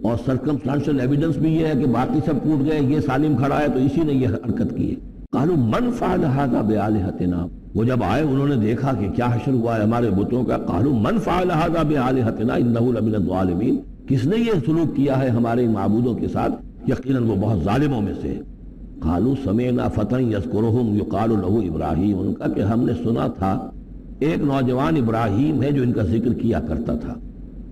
اور سرکمسٹانشل ایویڈنس بھی یہ ہے کہ باقی سب ٹوٹ گئے، یہ سالم کھڑا ہے تو اسی نے یہ حرکت کی ہے۔ قالوا من فعل هذا بآلهتنا، وہ جب آئے انہوں نے دیکھا کہ کیا حشر ہوا ہے ہمارے بتوں کا۔ قالوا من فعل هذا بآلهتنا انه لمن الظالمین، کس نے یہ سلوک کیا ہے ہمارے معبودوں کے ساتھ، یقیناً وہ بہت ظالموں میں سے۔ قالوا سمعنا فتى يذكرهم يقال له ابراہیم، ان کا کہ ہم نے سنا تھا ایک نوجوان ابراہیم ہے جو ان کا ذکر کیا کرتا تھا،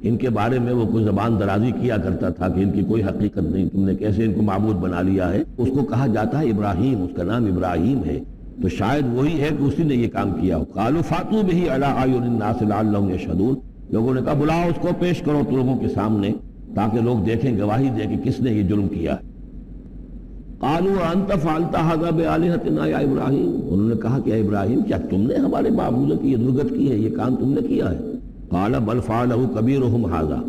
ان کے بارے میں وہ کوئی زبان درازی کیا کرتا تھا کہ ان کی کوئی حقیقت نہیں، تم نے کیسے ان کو معبود بنا لیا ہے۔ اس کو کہا جاتا ہے ابراہیم، اس کا نام ابراہیم ہے، تو شاید وہی ہے کہ اسی نے یہ کام کیا ہو۔ قالوا فاتوا به على اعين الناس لعلهم يشهدون، لوگوں نے کہا بلاؤ اس کو، پیش کرو لوگوں کے سامنے تاکہ لوگ دیکھیں، گواہی دیں کہ کس نے یہ جرم کیا ہے۔ قالوا انت فعلت هذا بآلهتنا یا ابراہیم، انہوں نے کہا کہ اے ابراہیم کیا تم نے ہمارے معبودوں کی یہ درگت کی ہے، یہ کام تم نے کیا ہے۔ قال بل فعله كبيرهم هذا،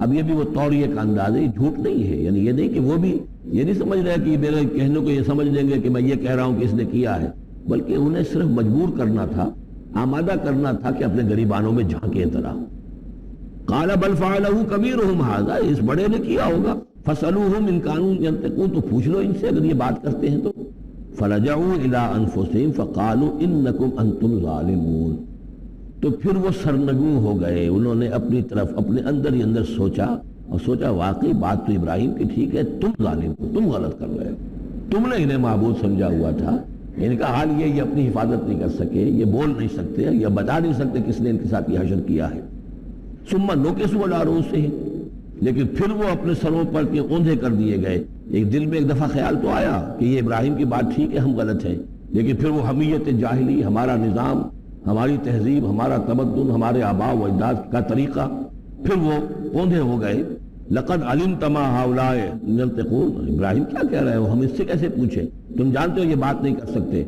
اب یہ بھی وہ توریہ کا انداز ہے، یہ جھوٹ نہیں ہے، یعنی یہ نہیں کہ وہ بھی یہ نہیں سمجھ رہے کہ میرے کہنے کو یہ سمجھ لیں گے کہ میں یہ کہہ رہا ہوں کہ اس نے کیا ہے، بلکہ انہیں صرف مجبور کرنا تھا، آمادہ کرنا تھا کہ اپنے گریبانوں میں جھانکیں طرح۔ قال بل فعله كبيرهم هذا، اس بڑے نے کیا ہوگا، فسألوهم ان كانوا ينطقون، تو پوچھ لو ان سے اگر یہ بات کرتے ہیں تو۔ فرجعوا الى انفسهم فقالوا انكم انتم ظالمون، تو پھر وہ سرنگوں ہو گئے، انہوں نے اپنی طرف اپنے اندر ہی اندر سوچا، اور سوچا واقعی بات تو ابراہیم کی ٹھیک ہے، تم ظالم ہو، تم غلط کر رہے ہو، تم نے انہیں معبود سمجھا ہوا تھا۔ ان کا حال یہ اپنی حفاظت نہیں کر سکے، یہ بول نہیں سکتے، یہ بتا نہیں سکتے کس نے ان کے ساتھ یہ حشر کیا ہے۔ ثم نکسوا علی رؤوسہم، لیکن پھر وہ اپنے سروں پر کے اوندھے کر دیے گئے۔ ایک دل میں ایک دفعہ خیال تو آیا کہ یہ ابراہیم کی بات ٹھیک ہے، ہم غلط ہیں، لیکن پھر وہ حمیت جاہلی، ہمارا نظام، ہماری تہذیب، ہمارا تمدن، ہمارے آباء و اجداد کا طریقہ، پھر وہ اوندھے ہو گئے۔ لقد علمت ما هؤلاء ينطقون، ابراہیم کیا کہہ رہے ہو، ہم اس سے کیسے پوچھیں، تم جانتے ہو یہ بات نہیں کر سکتے۔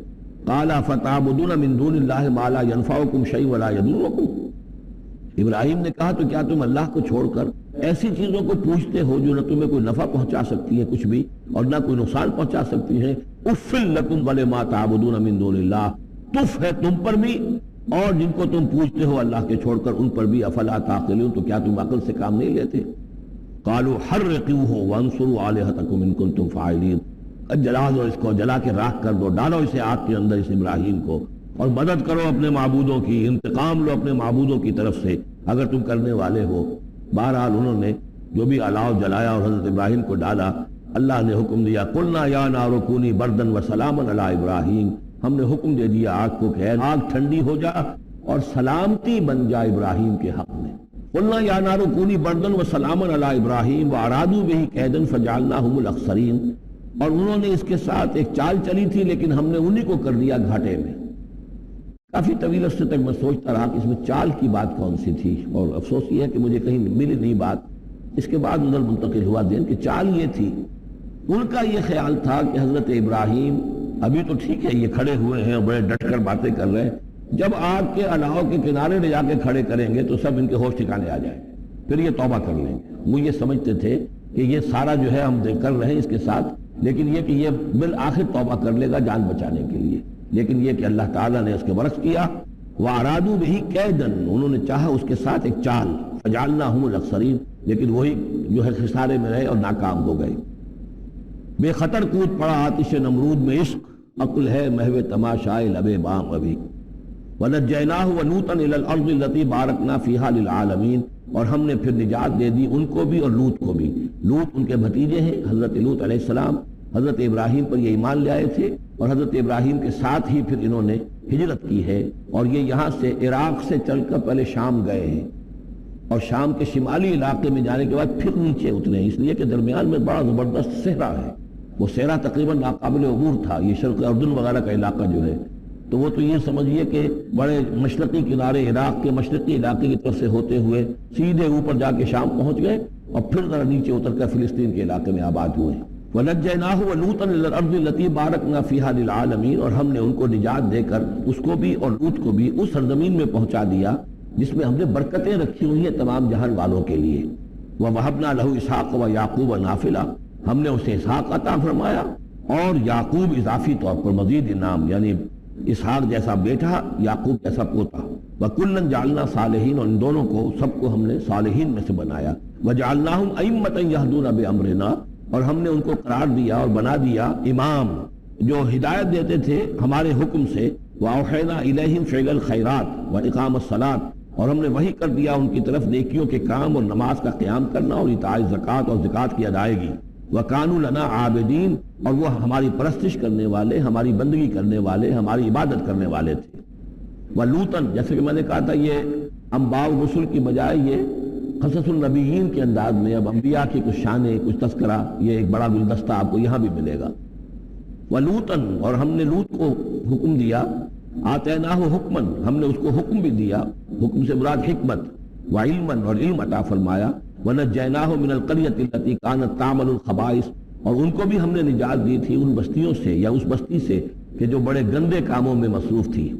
قال فتعبدون من دون اللہ ما لا ينفعكم شيئا ولا يضركم، ابراہیم نے کہا تو کیا تم اللہ کو چھوڑ کر ایسی چیزوں کو پوچھتے ہو جو نہ تمہیں کوئی نفع پہنچا سکتی ہے کچھ بھی، اور نہ کوئی نقصان پہنچا سکتی ہے۔ اف لکم ولما تعبدون من دون اللہ، تف ہے تم پر بھی اور جن کو تم پوچھتے ہو اللہ کے چھوڑ کر ان پر بھی۔ افلا تعقلون، تو کیا تم عقل سے کام نہیں لیتے؟ قالوا حرقوه وانصروا آلهتكم ان كنتم فاعلین، جلا دو اس کو، جلا کے راکھ کر دو، ڈالو اسے آگ کے اندر، اس ابراہیم کو، اور مدد کرو اپنے معبودوں کی، انتقام لو اپنے معبودوں کی طرف سے اگر تم کرنے والے ہو۔ بہرحال انہوں نے جو بھی الاؤ جلایا اور حضرت ابراہیم کو ڈالا، اللہ نے حکم دیا قلنا یا نار کونی بردن وسلاما علی ابراہیم، ہم نے حکم دے دیا آگ کو کہ آگ ٹھنڈی ہو جا اور سلامتی بن جا ابراہیم کے حق میں۔ قلنا یا نار کونی بردن وسلاما علی ابراہیم وارادوا بہ کیدا فجعلناہم الاخسرین، اور انہوں نے اس کے ساتھ ایک چال چلی تھی لیکن ہم نے انہی کو کر دیا گھاٹے میں۔ کافی طویل عرصے تک میں سوچتا رہا کہ اس میں چال کی بات کون سی تھی، اور افسوس یہ ہے کہ مجھے کہیں ملی نہیں بات۔ اس کے بعد ادھر منتقل ہوا دین کہ چال یہ تھی، ان کا یہ خیال تھا کہ حضرت ابراہیم ابھی تو ٹھیک ہے یہ کھڑے ہوئے ہیں اور بڑے ڈٹ کر باتیں کر رہے ہیں، جب آگ کے الاؤ کے کنارے لے جا کے کھڑے کریں گے تو سب ان کے ہوش ٹھکانے آ جائیں گے، پھر یہ توبہ کر لیں گے۔ وہ یہ سمجھتے تھے کہ یہ سارا جو ہے ہم کر رہے ہیں اس کے ساتھ، لیکن یہ کہ یہ بالآخر توبہ کر لے گا جان بچانے کے لیے، لیکن یہ کہ اللہ تعالیٰ نے اس کے برعکس کیا۔ وَأَرَادُوا بِهِ كَيْدًا، انہوں نے چاہا اس کے ساتھ ایک چال، فَجَعَلْنَاهُمُ الْأَخْسَرِينَ، لیکن وہی جو ہے خسارے میں رہے اور ناکام ہو گئے۔ بے خطر کود پڑا آتش نمرود میں عشق، عقل ہے محو تماشائے لب بام ابھی۔ وَنَجَّيْنَاهُ وَلُوطًا إِلَى الْأَرْضِ الَّتِي بَارَكْنَا فِيهَا لِلْعَالَمِينَ، اور ہم نے پھر نجات دے دی ان کو بھی اور لوط کو بھی۔ لوط ان کے بھتیجے ہیں، حضرت لوط علیہ السلام حضرت ابراہیم پر یہ ایمان لے آئے تھے، اور حضرت ابراہیم کے ساتھ ہی پھر انہوں نے ہجرت کی ہے، اور یہ یہاں سے عراق سے چل کر پہلے شام گئے ہیں، اور شام کے شمالی علاقے میں جانے کے بعد پھر نیچے اترے، اس لیے کہ درمیان میں بڑا زبردست صحرا ہے، وہ صحرا تقریباً ناقابل عبور تھا، یہ شرق اردن وغیرہ کا علاقہ جو ہے، تو وہ تو یہ سمجھیے کہ بڑے مشرقی کنارے عراق کے مشرقی علاقے کی طرف سے ہوتے ہوئے سیدھے اوپر جا کے شام پہنچ گئے اور پھر ذرا نیچے اتر کر فلسطین کے علاقے میں آباد ہوئے۔ وَنَجَّيْنَاهُ وَلُوطًا إِلَى الْأَرْضِ الَّتِي بَارَكْنَا فِيهَا لِلْعَالَمِينَ، اور ہم نے ان کو نجات دے کر اس کو بھی اور لوط کو بھی اس سرزمین میں پہنچا دیا جس میں ہم نے برکتیں رکھی ہوئی ہیں تمام جہان والوں کے لیے۔ وَوَهَبْنَا لَهُ إِسْحَاقَ وَيَعْقُوبَ نَافِلًا، ہم نے اسے اسحاق عطا فرمایا اور یعقوب اضافی طور پر مزید انعام، یعنی اسحاق جیسا بیٹا، یعقوب جیسا پوتا۔ وَكُلًّا جَعَلْنَا صَالِحِينَ، اور ان دونوں کو سب کو ہم نے صالحین میں سے بنایا۔ وَجَعَلْنَاهُمْ أَئِمَّةً يَهْدُونَ بِأَمْرِنَا، اور ہم نے ان کو قرار دیا اور بنا دیا امام جو ہدایت دیتے تھے ہمارے حکم سے۔ وَأَوْحَيْنَا إِلَيْهِمْ فِعْلَ الْخَيْرَاتِ وَإِقَامَ الصَّلَاةِ، اور ہم نے وحی کر دیا ان کی طرف نیکیوں کے کام اور نماز کا قیام کرنا اور ایتاء زکوٰۃ اور زکوٰۃ کی ادائیگی۔ وَكَانُوا لَنَا عَابِدِينَ، اور وہ ہماری پرستش کرنے والے، ہماری بندگی کرنے والے، ہماری عبادت کرنے والے تھے۔ وَلُوطًا، جیسے کہ میں نے کہا تھا یہ انباء الرسل کی بجائے یہ قصص النبیین کے انداز میں اب انبیاء کی کچھ شانیں، کچھ تذکرہ، یہ ایک بڑا گلدستہ آپ کو یہاں بھی ملے گا۔ وَلُوطًا، اور ہم نے لوط کو حکم دیا، آتیناہ حکمن، ہم نے اس کو حکم بھی دیا، حکم سے مراد حکمت، وعلمن، اور علم عطا فرمایا۔ وَنَجَّيْنَاهُ مِنَ الْقَرْيَةِ الَّتِي كَانَتْ تَعْمَلُ الْخَبَائِثَ، اور ان کو بھی ہم نے نجات دی تھی ان بستیوں سے یا اس بستی سے کہ جو بڑے گندے کاموں میں مصروف تھی۔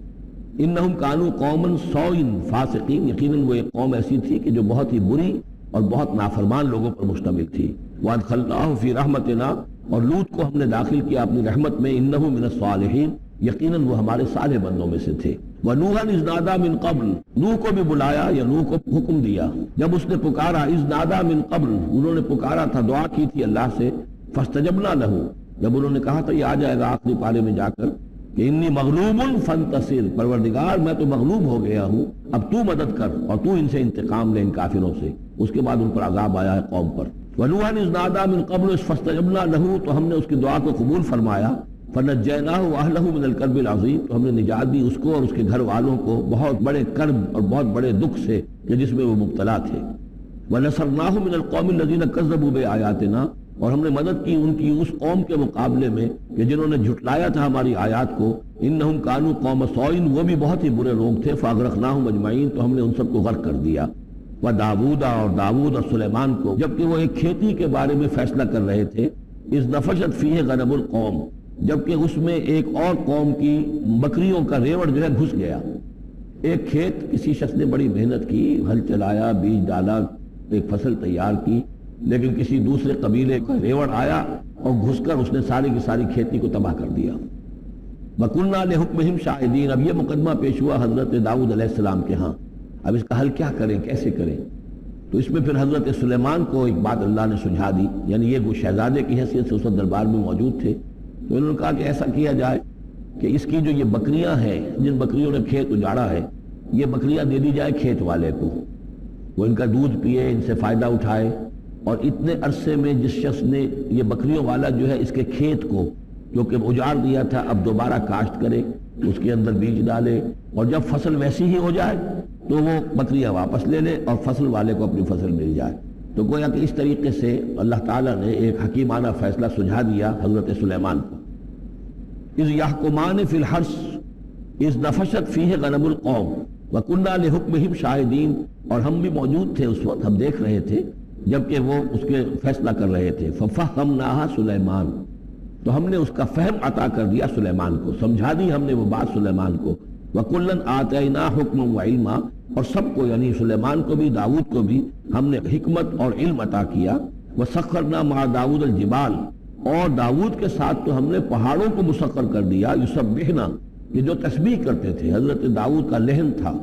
انہم کانوا قوما سوء فاسقین، یقیناً وہ ایک قوم ایسی تھی کہ جو بہت ہی بری اور بہت نافرمان لوگوں پر مشتمل تھی۔ وادخلناہ فی رحمتنا، اور لوط کو ہم نے داخل کیا اپنی رحمت میں، انہ من الصالحین، یقیناً وہ ہمارے صالح بندوں میں سے تھے۔ ونوحا اذ نادى من قبل، نوح کو بھی بلایا یا نوح کو حکم دیا جب اس نے پکارا، اذ نادى من قبل، انہوں نے پکارا تھا، دعا کی تھی اللہ سے، فاستجبنا له، جب انہوں نے کہا تھا یہ آ جائے گا آخری پارے میں جا کر کہ انی مغلوب فانتصر، پروردگار میں تو مغلوب ہو گیا ہوں، اب تو مدد کر اور تو ان سے انتقام لے، ان کافروں سے۔ اس کے بعد ان پر عذاب آیا ہے قوم پر۔ ونوحا اذ نادى من قبل فاستجبنا له، تو ہم نے اس کی دعا کو قبول فرمایا۔ فنجیناہ واہلہ من الکرب العظیم، تو ہم نے نجات دی اس کو اور اس کے گھر والوں کو بہت بڑے کرب اور بہت بڑے دکھ سے کہ جس میں وہ مبتلا تھے۔ ونصرناہ من القوم الذین کذبوا بآیاتنا، اور ہم نے مدد کی ان کی اس قوم کے مقابلے میں کہ جنہوں نے جھٹلایا تھا ہماری آیات کو۔ انہم کانوا قوم سوء، وہ بھی بہت ہی برے لوگ تھے۔ فاغرقناہم اجمعین، تو ہم نے ان سب کو غرق کر دیا۔ وداؤد، اور داؤد اور سلیمان کو، جبکہ وہ ایک کھیتی کے بارے میں فیصلہ کر رہے تھے، اذ نفشت فیہ غنم القوم، جبکہ اس میں ایک اور قوم کی بکریوں کا ریوڑ جو ہے گھس گیا۔ ایک کھیت کسی شخص نے بڑی محنت کی، ہل چلایا، بیج ڈالا، ایک فصل تیار کی، لیکن کسی دوسرے قبیلے کا ریوڑ آیا اور گھس کر اس نے ساری کی ساری کھیتی کو تباہ کر دیا۔ وَكُنَّا لِحُكْمِهِمْ شَاهِدِينَ، اب یہ مقدمہ پیش ہوا حضرت داؤد علیہ السلام کے ہاں، اب اس کا حل کیا کریں، کیسے کریں؟ تو اس میں پھر حضرت سلیمان کو ایک بات اللہ نے سجھا دی، یعنی یہ وہ شہزادے کی حیثیت سے اس وقت دربار میں موجود تھے، تو انہوں نے کہا کہ ایسا کیا جائے کہ اس کی جو یہ بکریاں ہیں، جن بکریوں نے کھیت اجاڑا ہے، یہ بکریاں دے دی جائے کھیت والے کو، وہ ان کا دودھ پیے، ان سے فائدہ اٹھائے، اور اتنے عرصے میں جس شخص نے یہ بکریوں والا جو ہے اس کے کھیت کو جو کہ اجاڑ دیا تھا اب دوبارہ کاشت کرے، اس کے اندر بیج ڈالے، اور جب فصل ویسی ہی ہو جائے تو وہ بکریاں واپس لے لے اور فصل والے کو اپنی فصل مل جائے۔ تو گویا کہ اس طریقے سے اللہ تعالیٰ نے ایک حکیمانہ فیصلہ سجھا دیا حضرت سلیمان کو۔ اذ یحکمان فی الحرث اذ نفشت فیہ غنم القوم وکننا لحکمہم شاہدین، اور ہم بھی موجود تھے اس وقت، ہم دیکھ رہے تھے جبکہ وہ اس کے فیصلہ کر رہے تھے۔ ففہمناہا سلیمان، تو ہم نے اس کا فہم عطا کر دیا سلیمان کو، سمجھا دی ہم نے وہ بات سلیمان کو۔ وَكُلًّا آتَيْنَا حُكْمًا وَعِلْمًا، اور سب کو یعنی سلیمان کو بھی داؤد کو بھی ہم نے حکمت اور علم عطا کیا۔ وَسَخَّرْنَا مَعَ دَاوُدَ الْجِبَالَ، اور داؤد کے ساتھ تو ہم نے پہاڑوں کو مسخر کر دیا، یسبحنا، یہ جو تسبیح کرتے تھے۔ حضرت داؤد کا لہن تھا،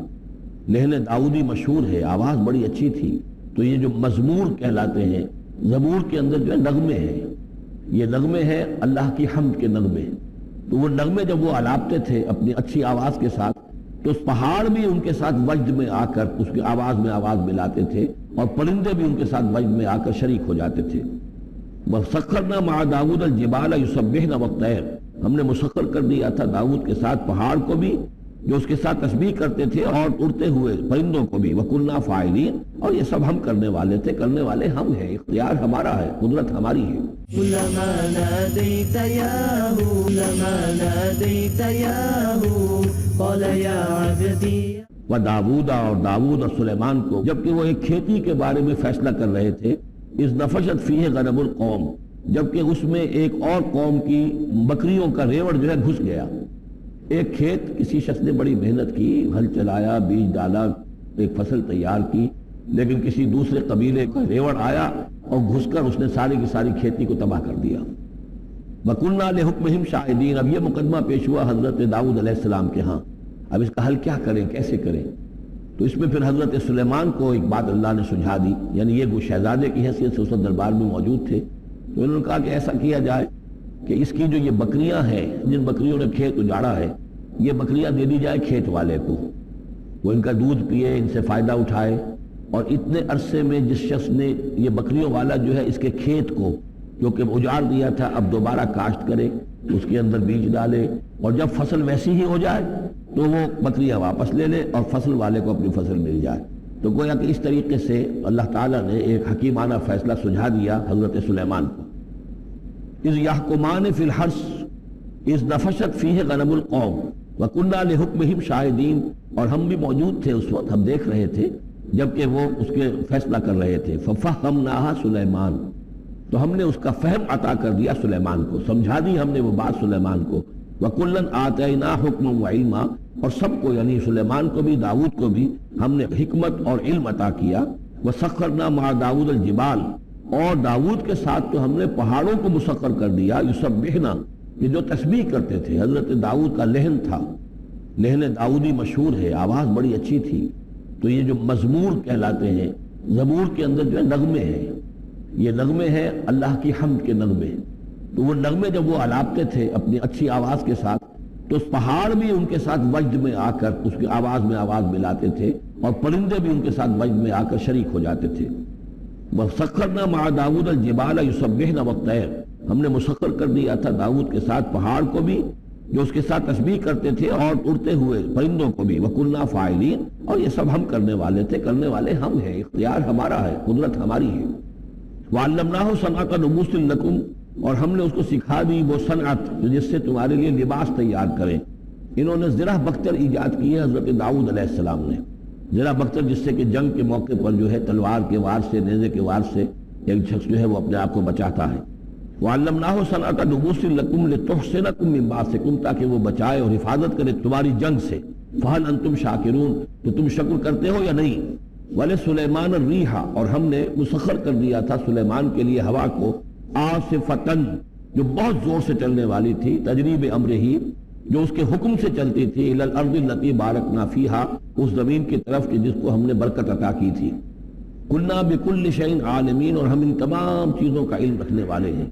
لہن داؤدی مشہور ہے، آواز بڑی اچھی تھی، تو یہ جو مزمور کہلاتے ہیں، زبور کے اندر جو ہے نغمے ہیں، یہ نغمے ہیں اللہ کی حمد کے نغمے، تو وہ نغمے جب وہ الاپتے تھے اپنی اچھی آواز کے ساتھ، تو پہاڑ بھی ان کے ساتھ وجد میں آ کر اس کی آواز میں آواز ملاتے تھے، اور پرندے بھی ان کے ساتھ وجد میں آ کر شریک ہو جاتے تھے۔ وَسَخَّرْنَا مَعَ دَاوُدَ الْجِبَالَ يُسَبِّحْنَ وَالطَّيْرَ، ہم نے مسخر کر دیا تھا داؤد کے ساتھ پہاڑ کو بھی جو اس کے ساتھ تسبیح کرتے تھے اور اڑتے ہوئے پرندوں کو بھی، وَكُنَّا فَاعِلِينَ، اور یہ سب ہم کرنے والے تھے، کرنے والے ہم ہیں، اختیار ہمارا ہے، قدرت ہماری ہے۔ كلما ناديت ياه كلما ناديت ياه قال يا عبدي وَدَاوُودَ، اور داؤد اور سلیمان کو جبکہ وہ ایک کھیتی کے بارے میں فیصلہ کر رہے تھے، اِذْ نَفَشَتْ فِيهِ غَنَمُ الْقَوْمِ، جبکہ اس میں ایک اور قوم کی بکریوں کا ریوڑ جو ہے گھس گیا۔ ایک کھیت کسی شخص نے بڑی محنت کی، ہل چلایا، بیج ڈالا، ایک فصل تیار کی، لیکن کسی دوسرے قبیلے کا ریوڑ آیا اور گھس کر اس نے ساری کی ساری کھیتی کو تباہ کر دیا۔ وَكُنَّا لِحُكْمِهِمْ شَاهِدِينَ، اب یہ مقدمہ پیش ہوا حضرت داؤد علیہ السلام کے ہاں، اب اس کا حل کیا کریں، کیسے کریں؟ تو اس میں پھر حضرت سلیمان کو ایک بات اللہ نے سجھا دی، یعنی یہ وہ شہزادے کی حیثیت سے اس وقت دربار میں موجود تھے، تو انہوں نے کہا کہ ایسا کیا جائے کہ اس کی جو یہ بکریاں ہیں، جن بکریوں نے کھیت اجاڑا ہے، یہ بکریاں دے دی جائے کھیت والے کو، وہ ان کا دودھ پیے، ان سے فائدہ اٹھائے، اور اتنے عرصے میں جس شخص نے یہ بکریوں والا جو ہے اس کے کھیت کو جو کہ اجاڑ دیا تھا اب دوبارہ کاشت کرے، اس کے اندر بیج ڈالے، اور جب فصل ویسی ہی ہو جائے تو وہ بکریاں واپس لے لے اور فصل والے کو اپنی فصل مل جائے۔ تو گویا کہ اس طریقے سے اللہ تعالیٰ نے ایک حکیمانہ فیصلہ سجھا دیا حضرت سلیمان کو۔ اذ یحکمان فی الحرث اذ نفشت فیہ غنم القوم وَكُنَّا لِحُكْمِهِمْ شَاهِدِينَ، اور ہم بھی موجود تھے اس وقت، ہم دیکھ رہے تھے جبکہ وہ اس کے فیصلہ کر رہے تھے۔ فَفَهَّمْنَاهَا سلیمان، تو ہم نے اس کا فہم عطا کر دیا سلیمان کو، سمجھا دی ہم نے وہ بات سلیمان کو۔ وَكُلًّا آتَيْنَا حُكْمًا وَعِلْمًا، اور سب کو یعنی سلیمان کو بھی داؤد کو بھی ہم نے حکمت اور علم عطا کیا۔ وَسَخَّرْنَا مَعَ دَاوُدَ الْجِبَالَ، اور داؤد کے ساتھ تو ہم نے پہاڑوں کو مسخر کر دیا، یسبحنا، یہ جو تسبیح کرتے تھے۔ حضرت داؤد کا لہن تھا، لہن داؤدی مشہور ہے، آواز بڑی اچھی تھی، تو یہ جو مزمور کہلاتے ہیں، زبور کے اندر جو ہے نغمے ہیں، یہ نغمے ہیں اللہ کی حمد کے نغمے، تو وہ نغمے جب وہ الاپتے تھے اپنی اچھی آواز کے ساتھ، تو اس پہاڑ بھی ان کے ساتھ وجد میں آ کر اس کی آواز میں آواز ملاتے تھے، اور پرندے بھی ان کے ساتھ وجد میں آ کر شریک ہو جاتے تھے۔ وَسَخَّرْنَا مَعَ دَاوُودَ الْجِبَالَ يُسَبِّحْنَ وَالطَّيْرَ، ہم نے مسخر کر دیا تھا داؤد کے ساتھ پہاڑ کو بھی جو اس کے ساتھ تسبیح کرتے تھے، اور اڑتے ہوئے پرندوں کو بھی۔ وَكُنَّا فَاعِلِينَ، اور یہ سب ہم کرنے والے تھے، کرنے والے ہم ہیں، اختیار ہمارا ہے، قدرت ہماری ہے۔ وَعَلَّمْنَاهُ صَنْعَةَ لُبُوسٍ لَكُمْ، اور ہم نے اس کو سکھا دی وہ صنعت جس سے تمہارے لیے لباس تیار کرے۔ انہوں نے زرہ بختر ایجاد کی ہے حضرت داؤد علیہ السلام نے، زرہ بختر جس سے کہ جنگ کے موقع پر جو ہے تلوار کے وار سے، نیزے کے وار سے ایک شخص جو ہے وہ اپنے آپ کو بچاتا ہے۔ وَعَلَّمْنَاهُ صَنْعَةَ لُبُوسٍ لَكُمْ لِتُحْصِنَكُم مِّن بَأْسِكُمْ، تاکہ وہ بچائے اور حفاظت کرے تمہاری جنگ سے۔ فَهَلْ أَنْتُمْ شَاكِرُونَ، تو تم شکر کرتے ہو یا نہیں؟ وَلِسُلَيْمَانَ الرِّيحَ، اور ہم نے مسخر کر دیا تھا سلیمان کے لیے ہوا کو، عاصفۃً، جو بہت زور سے چلنے والی تھی، تجری بِأَمْرِهِ، جو اس کے حکم سے چلتی تھی، إِلَى الْأَرْضِ الَّتِي بَارَكْنَا فِيهَا، اس زمین کی طرف کہ جس کو ہم نے برکت عطا کی تھی۔ كُنَّا بِكُلِّ شَيْءٍ عَالِمِينَ، اور ہم ان تمام چیزوں کا علم رکھنے والے ہیں۔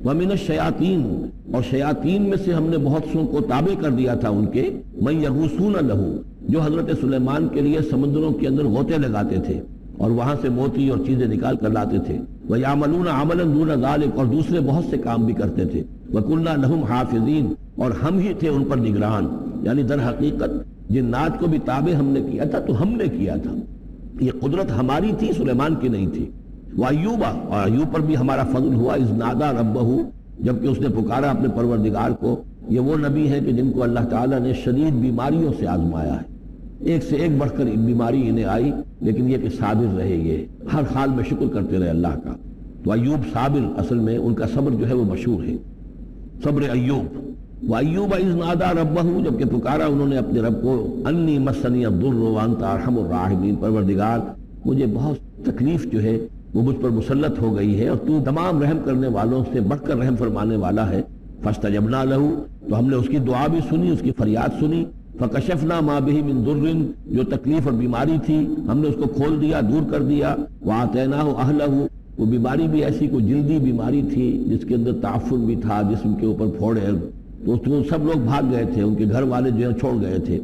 وَمِنَ الشَّيَاطِينِ، اور شیاطین میں سے ہم نے بہت سوں کو تابع کر دیا تھا ان کے، مَن يَغُوصُونَ لَهُ، جو حضرت سلیمان کے لیے سمندروں کے اندر غوطے لگاتے تھے اور وہاں سے موتی اور چیزیں نکال کر لاتے تھے۔ وَيَعْمَلُونَ عَمَلًا دُونَ ذَلِكَ، اور دوسرے بہت سے کام بھی کرتے تھے۔ وَكُنَّا لَهُمْ حَافِظِينَ، اور ہم ہی تھے ان پر نگران، یعنی در حقیقت جنات کو بھی تابع ہم نے کیا تھا، تو ہم نے کیا تھا، یہ قدرت ہماری تھی، سلیمان کی نہیں تھی۔ وَأَيُّوبَ، اور ایوب پر بھی ہمارا فضل ہوا، اذ نادى ربه، جبکہ اس نے پکارا اپنے پروردگار کو۔ یہ وہ نبی ہیں کہ جن کو اللہ تعالیٰ نے شدید بیماریوں سے آزمایا ہے، ایک سے ایک بڑھ کر بیماری انہیں آئی، لیکن یہ کہ صابر رہے، یہ ہر حال میں شکر کرتے رہے اللہ کا۔ تو ایوب صابر، اصل میں ان کا صبر جو ہے وہ مشہور ہے، صبر ایوب۔ وَأَيُّوبَ إِذْ نَادَىٰ رَبَّهُ، جبکہ پکارا انہوں نے اپنے رب کو، أَنِّي مَسَّنِيَ الضُّرُّ وَأَنْتَ أَرْحَمُ الرَّاحِمِينَ، پروردگار مجھے بہت تکلیف جو ہے وہ مجھ پر مسلط ہو گئی ہے، اور تو تمام رحم کرنے والوں سے بڑھ کر رحم فرمانے والا ہے۔ فَاسْتَجَبْنَا لَهُ، تو ہم نے اس کی دعا بھی سنی، اس کی فریاد سنی۔ فَكَشَفْنَا مَا بِهِ مِن ضُرٍّ، جو تکلیف اور بیماری تھی ہم نے اس کو کھول دیا، دور کر دیا۔ وَآتَيْنَاهُ أَهْلَهُ، وہ بیماری بھی ایسی کوئی جلدی بیماری تھی جس کے اندر تعفن بھی تھا، جسم کے اوپر پھوڑے، تو سب لوگ بھاگ گئے تھے، ان کے گھر والے جو ہے چھوڑ گئے تھے،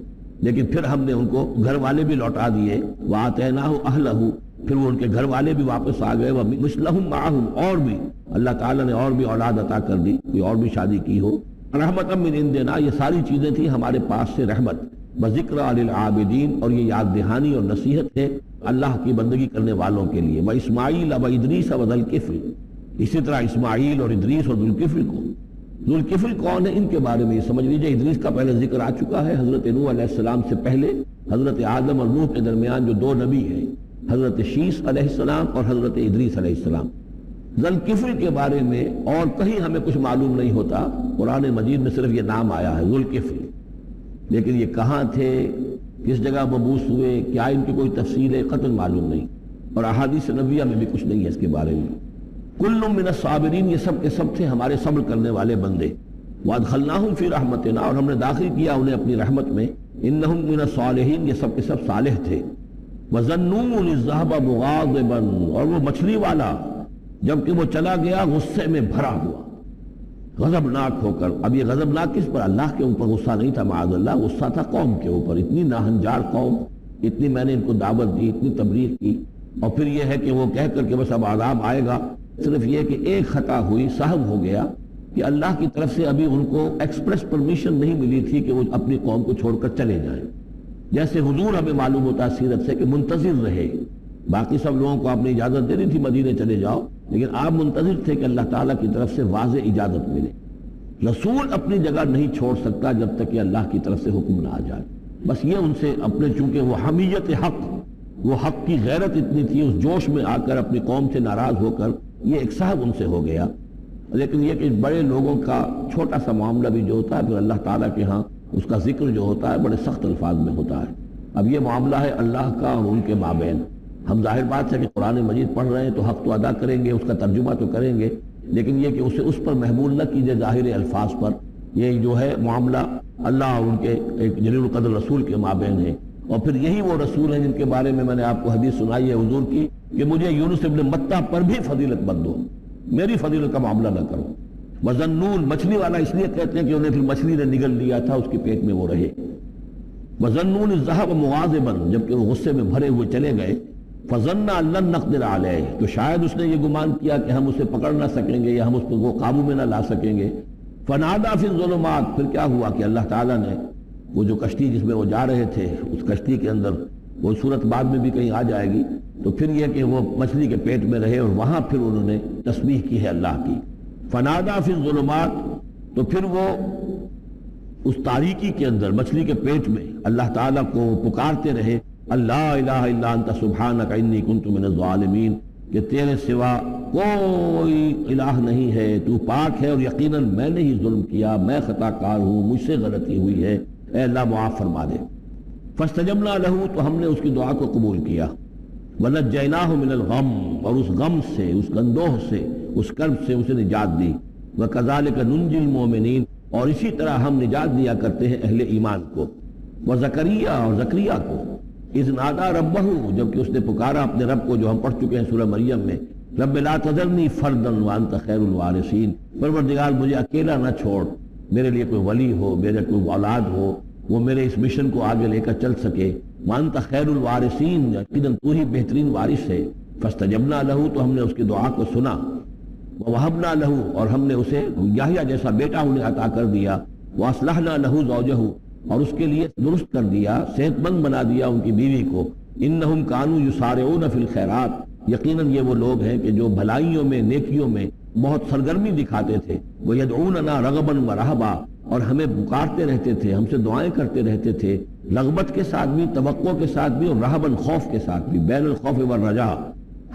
لیکن پھر ہم نے ان کو گھر والے بھی لوٹا دیے۔ وَآتَيْنَاهُ أَهْلَهُ، پھر وہ ان کے گھر والے بھی واپس آ گئے۔ وَمِثْلَهُمْ مَعَهُمْ، اور بھی اللہ تعالیٰ نے اور بھی اولاد عطا کر دی، کوئی اور بھی شادی کی ہو۔ رحمتًا من عندنا، یہ ساری چیزیں تھیں ہمارے پاس سے رحمت۔ وذکریٰ للعابدین، اور یہ یاد دہانی اور نصیحت ہے اللہ کی بندگی کرنے والوں کے لیے، واسماعیل وادریس وذوالکفل، اسی طرح اسماعیل اور ادریس اور ذوالکفل کو۔ ذوالکفل کون ہے ان کے بارے میں یہ سمجھ لیجئے، ادریس کا پہلے ذکر آ چکا ہے، حضرت نوح علیہ السلام سے پہلے حضرت آدم اور نوح کے درمیان جو دو نبی ہیں، حضرت شیس علیہ السلام اور حضرت ادریس علیہ السلام۔ ذوالکفل کے بارے میں اور کہیں ہمیں کچھ معلوم نہیں ہوتا، قرآن مجید میں صرف یہ نام آیا ہے ذوالکفل، لیکن یہ کہاں تھے، کس جگہ مبعوث ہوئے، کیا ان کی کوئی تفصیل ہے، قطعاً معلوم نہیں، اور احادیث نبویہ میں بھی کچھ نہیں ہے اس کے بارے میں۔ کل من الصابرین، یہ سب کے سب تھے ہمارے صبر کرنے والے بندے۔ وادخلناہم فی رحمتنا، اور ہم نے داخل کیا انہیں اپنی رحمت میں۔ انہم من الصالحین، یہ سب کے سب صالح تھے۔ وظنون اذ ذهب مغاضبا، اور وہ مچھلی والا جبکہ وہ چلا گیا غصے میں بھرا ہوا، غضبناک ہو کر۔ اب یہ غضبناک کس پر؟ اللہ کے اوپر غصہ نہیں تھا معاذ اللہ، غصہ تھا قوم کے اوپر۔ اتنی ناہنجار قوم، اتنی میں نے ان کو دعوت دی، اتنی تبلیغ کی، اور پھر یہ ہے کہ وہ کہہ کر کہ بس اب عذاب آئے گا۔ صرف یہ کہ ایک خطا ہوئی، صاحب ہو گیا کہ اللہ کی طرف سے ابھی ان کو ایکسپریس پرمیشن نہیں ملی تھی کہ وہ اپنی قوم کو چھوڑ کر چلے جائیں۔ جیسے حضور ہمیں معلوم ہوتا ہے سیرت سے کہ منتظر رہے، باقی سب لوگوں کو آپ نے اجازت دے دی تھی مدینے چلے جاؤ، لیکن آپ منتظر تھے کہ اللہ تعالیٰ کی طرف سے واضح اجازت ملے۔ رسول اپنی جگہ نہیں چھوڑ سکتا جب تک کہ اللہ کی طرف سے حکم نہ آ جائے۔ بس یہ ان سے اپنے، چونکہ وہ حمیت حق، وہ حق کی غیرت اتنی تھی، اس جوش میں آ کر اپنی قوم سے ناراض ہو کر یہ ایک صاحب ان سے ہو گیا۔ لیکن یہ کہ بڑے لوگوں کا چھوٹا سا معاملہ بھی جو ہوتا ہے پھر اللہ تعالیٰ کے ہاں اس کا ذکر جو ہوتا ہے بڑے سخت الفاظ میں ہوتا ہے۔ اب یہ معاملہ ہے اللہ کا اور ان کے مابین۔ ہم ظاہر بات ہے کہ قرآن مجید پڑھ رہے ہیں تو حق تو ادا کریں گے، اس کا ترجمہ تو کریں گے، لیکن یہ کہ اسے اس پر محمول نہ کیجیے ظاہر الفاظ پر۔ یہ جو ہے معاملہ اللہ اور ان کے ایک جلیل القدر رسول کے مابین ہے، اور پھر یہی وہ رسول ہیں جن کے بارے میں میں نے آپ کو حدیث سنائی ہے حضور کی کہ مجھے یونس ابن متہ پر بھی فضیلت مت دو، میری فضیلت کا معاملہ نہ کرو۔ وظنون، مچھلی والا اس لیے کہتے ہیں کہ انہیں پھر مچھلی نے نگل لیا تھا، اس کے پیٹ میں وہ رہے۔ وظنون اذ ذهب مغاضبا، جبکہ وہ غصے میں بھرے ہوئے چلے گئے۔ فظن ان لن نقدر علیہ، تو شاید اس نے یہ گمان کیا کہ ہم اسے پکڑ نہ سکیں گے یا ہم اس کو قابو میں نہ لا سکیں گے۔ فنادى فی الظلمات، پھر کیا ہوا کہ اللہ تعالیٰ نے وہ جو کشتی جس میں وہ جا رہے تھے، اس کشتی کے اندر وہ صورت بعد میں بھی کہیں آ جائے گی، تو پھر یہ کہ وہ مچھلی کے پیٹ میں رہے اور وہاں پھر انہوں نے تسبیح کی ہے اللہ کی۔ فنادى فی الظلمات، تو پھر وہ اس تاریکی کے اندر مچھلی کے پیٹ میں اللہ تعالیٰ کو پکارتے رہے، اللہ الہ الا انت سبحانک انی کنت من الظالمین، کہ تیرے سوا کوئی الہ نہیں ہے، تو پاک ہے اور یقیناً میں نے ہی ظلم کیا، میں خطا کار ہوں، مجھ سے غلطی ہوئی ہے، اے اللہ معاف فرما دے۔ فاستجبنا لہ، تو ہم نے اس کی دعا کو قبول کیا۔ ونجیناہ من الغم، اور اس غم سے، اس اندوہ سے، اس کرب سے اسے نجات دی۔ وکذالک ننجی المؤمنین، اور اسی طرح ہم نجات دیا کرتے ہیں اہل ایمان کو۔ وزکریا، اور زکریا کو، اذ نادى ربہ، جبکہ اس نے پکارا اپنے رب کو، جو ہم پڑھ چکے ہیں سورہ مریم میں، رب لا تذرنی فردا وانت خیر الوارثین، پروردگار مجھے اکیلا نہ چھوڑ، میرے لیے کوئی ولی ہو، میرے کوئی اولاد ہو، وہ میرے اس مشن کو آگے لے کر چل سکے۔ وانت خیر الوارثین، یقیناً تو ہی بہترین وارث ہے۔ فاستجبنا لہ، تو ہم نے اس کی دعا کو سنا۔ ووہبنا لہ، اور ہم نے اسے یحییٰ جیسا بیٹا انہیں عطا کر دیا۔ واصلحنا لہ زوجہ، اور اس کے لیے درست کر دیا، صحت مند بنا دیا ان کی بیوی کو۔ انہم کانوا یسارعون فی الخیرات، یقیناً یہ وہ لوگ ہیں کہ جو بھلائیوں میں، نیکیوں میں بہت سرگرمی دکھاتے تھے۔ ویدعوننا رغبا ورہبا، اور ہمیں پکارتے رہتے تھے، ہم سے دعائیں کرتے رہتے تھے، رغبت کے ساتھ بھی، توقع کے ساتھ بھی، اور رہباً خوف کے ساتھ بھی، بین الخوف والرجاء،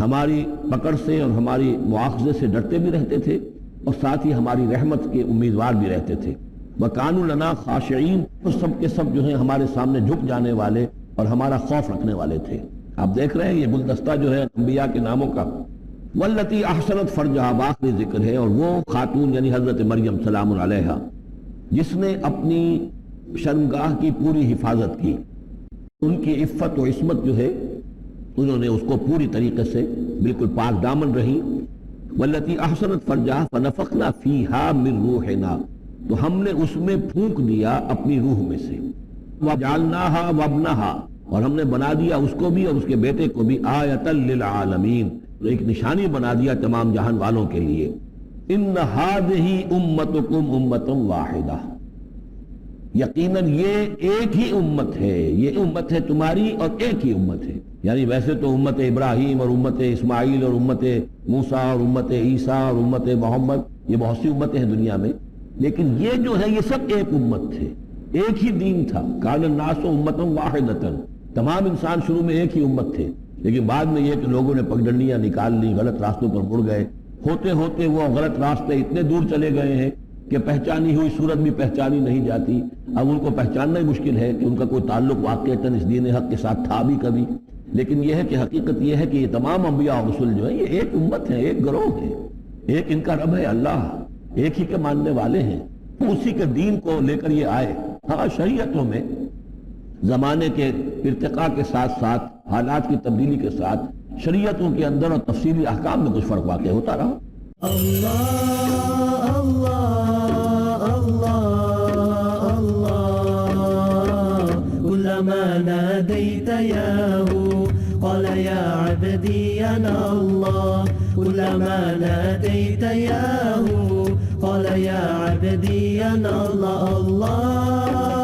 ہماری پکڑ سے اور ہماری مواخذے سے ڈرتے بھی رہتے تھے، اور ساتھ ہی ہماری رحمت کے امیدوار بھی رہتے تھے۔ وَكَانُوا لَنَا خَاشِعِينَ، وہ سب کے سب جو ہیں ہمارے سامنے جھک جانے والے اور ہمارا خوف رکھنے والے تھے۔ آپ دیکھ رہے ہیں یہ گلدستہ جو ہے انبیاء کے ناموں کا۔ وَالَّتِي أَحْسَنَتْ فَرْجَهَا، آخری ذکر ہے، اور وہ خاتون یعنی حضرت مریم سلام علیہا، جس نے اپنی شرمگاہ کی پوری حفاظت کی، ان کی عفت و عصمت جو ہے انہوں نے اس کو پوری طریقے سے بالکل پاک دامن رہی۔ وَالَّتِي أَحْسَنَتْ فَرْجَهَا فَنَفَخْنَا فِيهَا مِن رُوحِنَا، تو ہم نے اس میں پھونک دیا اپنی روح میں سے۔ وَجَعَلْنَاهَا وَابْنَهَا، اور ہم نے بنا دیا اس کو بھی اور اس کے بیٹے کو بھی آیَةً لِلْعَالَمِین، ایک نشانی بنا دیا تمام جہان والوں کے لیے۔ إِنَّ هَٰذِهِ أُمَّتُكُمْ أُمَّةً وَاحِدَةً، یقیناً یہ ایک ہی امت ہے، یہ امت ہے تمہاری اور ایک ہی امت ہے۔ یعنی ویسے تو امت ابراہیم اور امت اسماعیل اور امت موسیٰ اور امت عیسیٰ اور امت محمد، یہ بہت سی امتیں ہیں دنیا میں، لیکن یہ جو ہے یہ سب ایک امت تھے، ایک ہی دین تھا۔ کان الناس امۃ واحدۃ، تمام انسان شروع میں ایک ہی امت تھے، لیکن بعد میں یہ کہ لوگوں نے پگڈنڈیاں نکال لی، غلط راستوں پر مڑ گئے، ہوتے ہوتے وہ غلط راستے اتنے دور چلے گئے ہیں کہ پہچانی ہوئی صورت بھی پہچانی نہیں جاتی۔ اب ان کو پہچاننا ہی مشکل ہے کہ ان کا کوئی تعلق واقعتاً اس دین حق کے ساتھ تھا بھی کبھی، لیکن یہ ہے کہ حقیقت یہ ہے کہ یہ تمام انبیاء اور رسول جو ہیں یہ ایک امت ہے، ایک گروہ ہے، ایک ان کا رب ہے اللہ، ایک ہی کے ماننے والے ہیں، اسی کے دین کو لے کر یہ آئے۔ ہاں شریعتوں میں زمانے کے ارتقاء کے ساتھ ساتھ، حالات کی تبدیلی کے ساتھ، شریعتوں کے اندر اور تفصیلی احکام میں کچھ فرق واقع ہوتا رہا۔ اللہ اللہ اللہ اللہ كلما ناديت ياه قال يا عبدي أنا الله كلما ناديت ياه قال يا عبدي أنا الله الله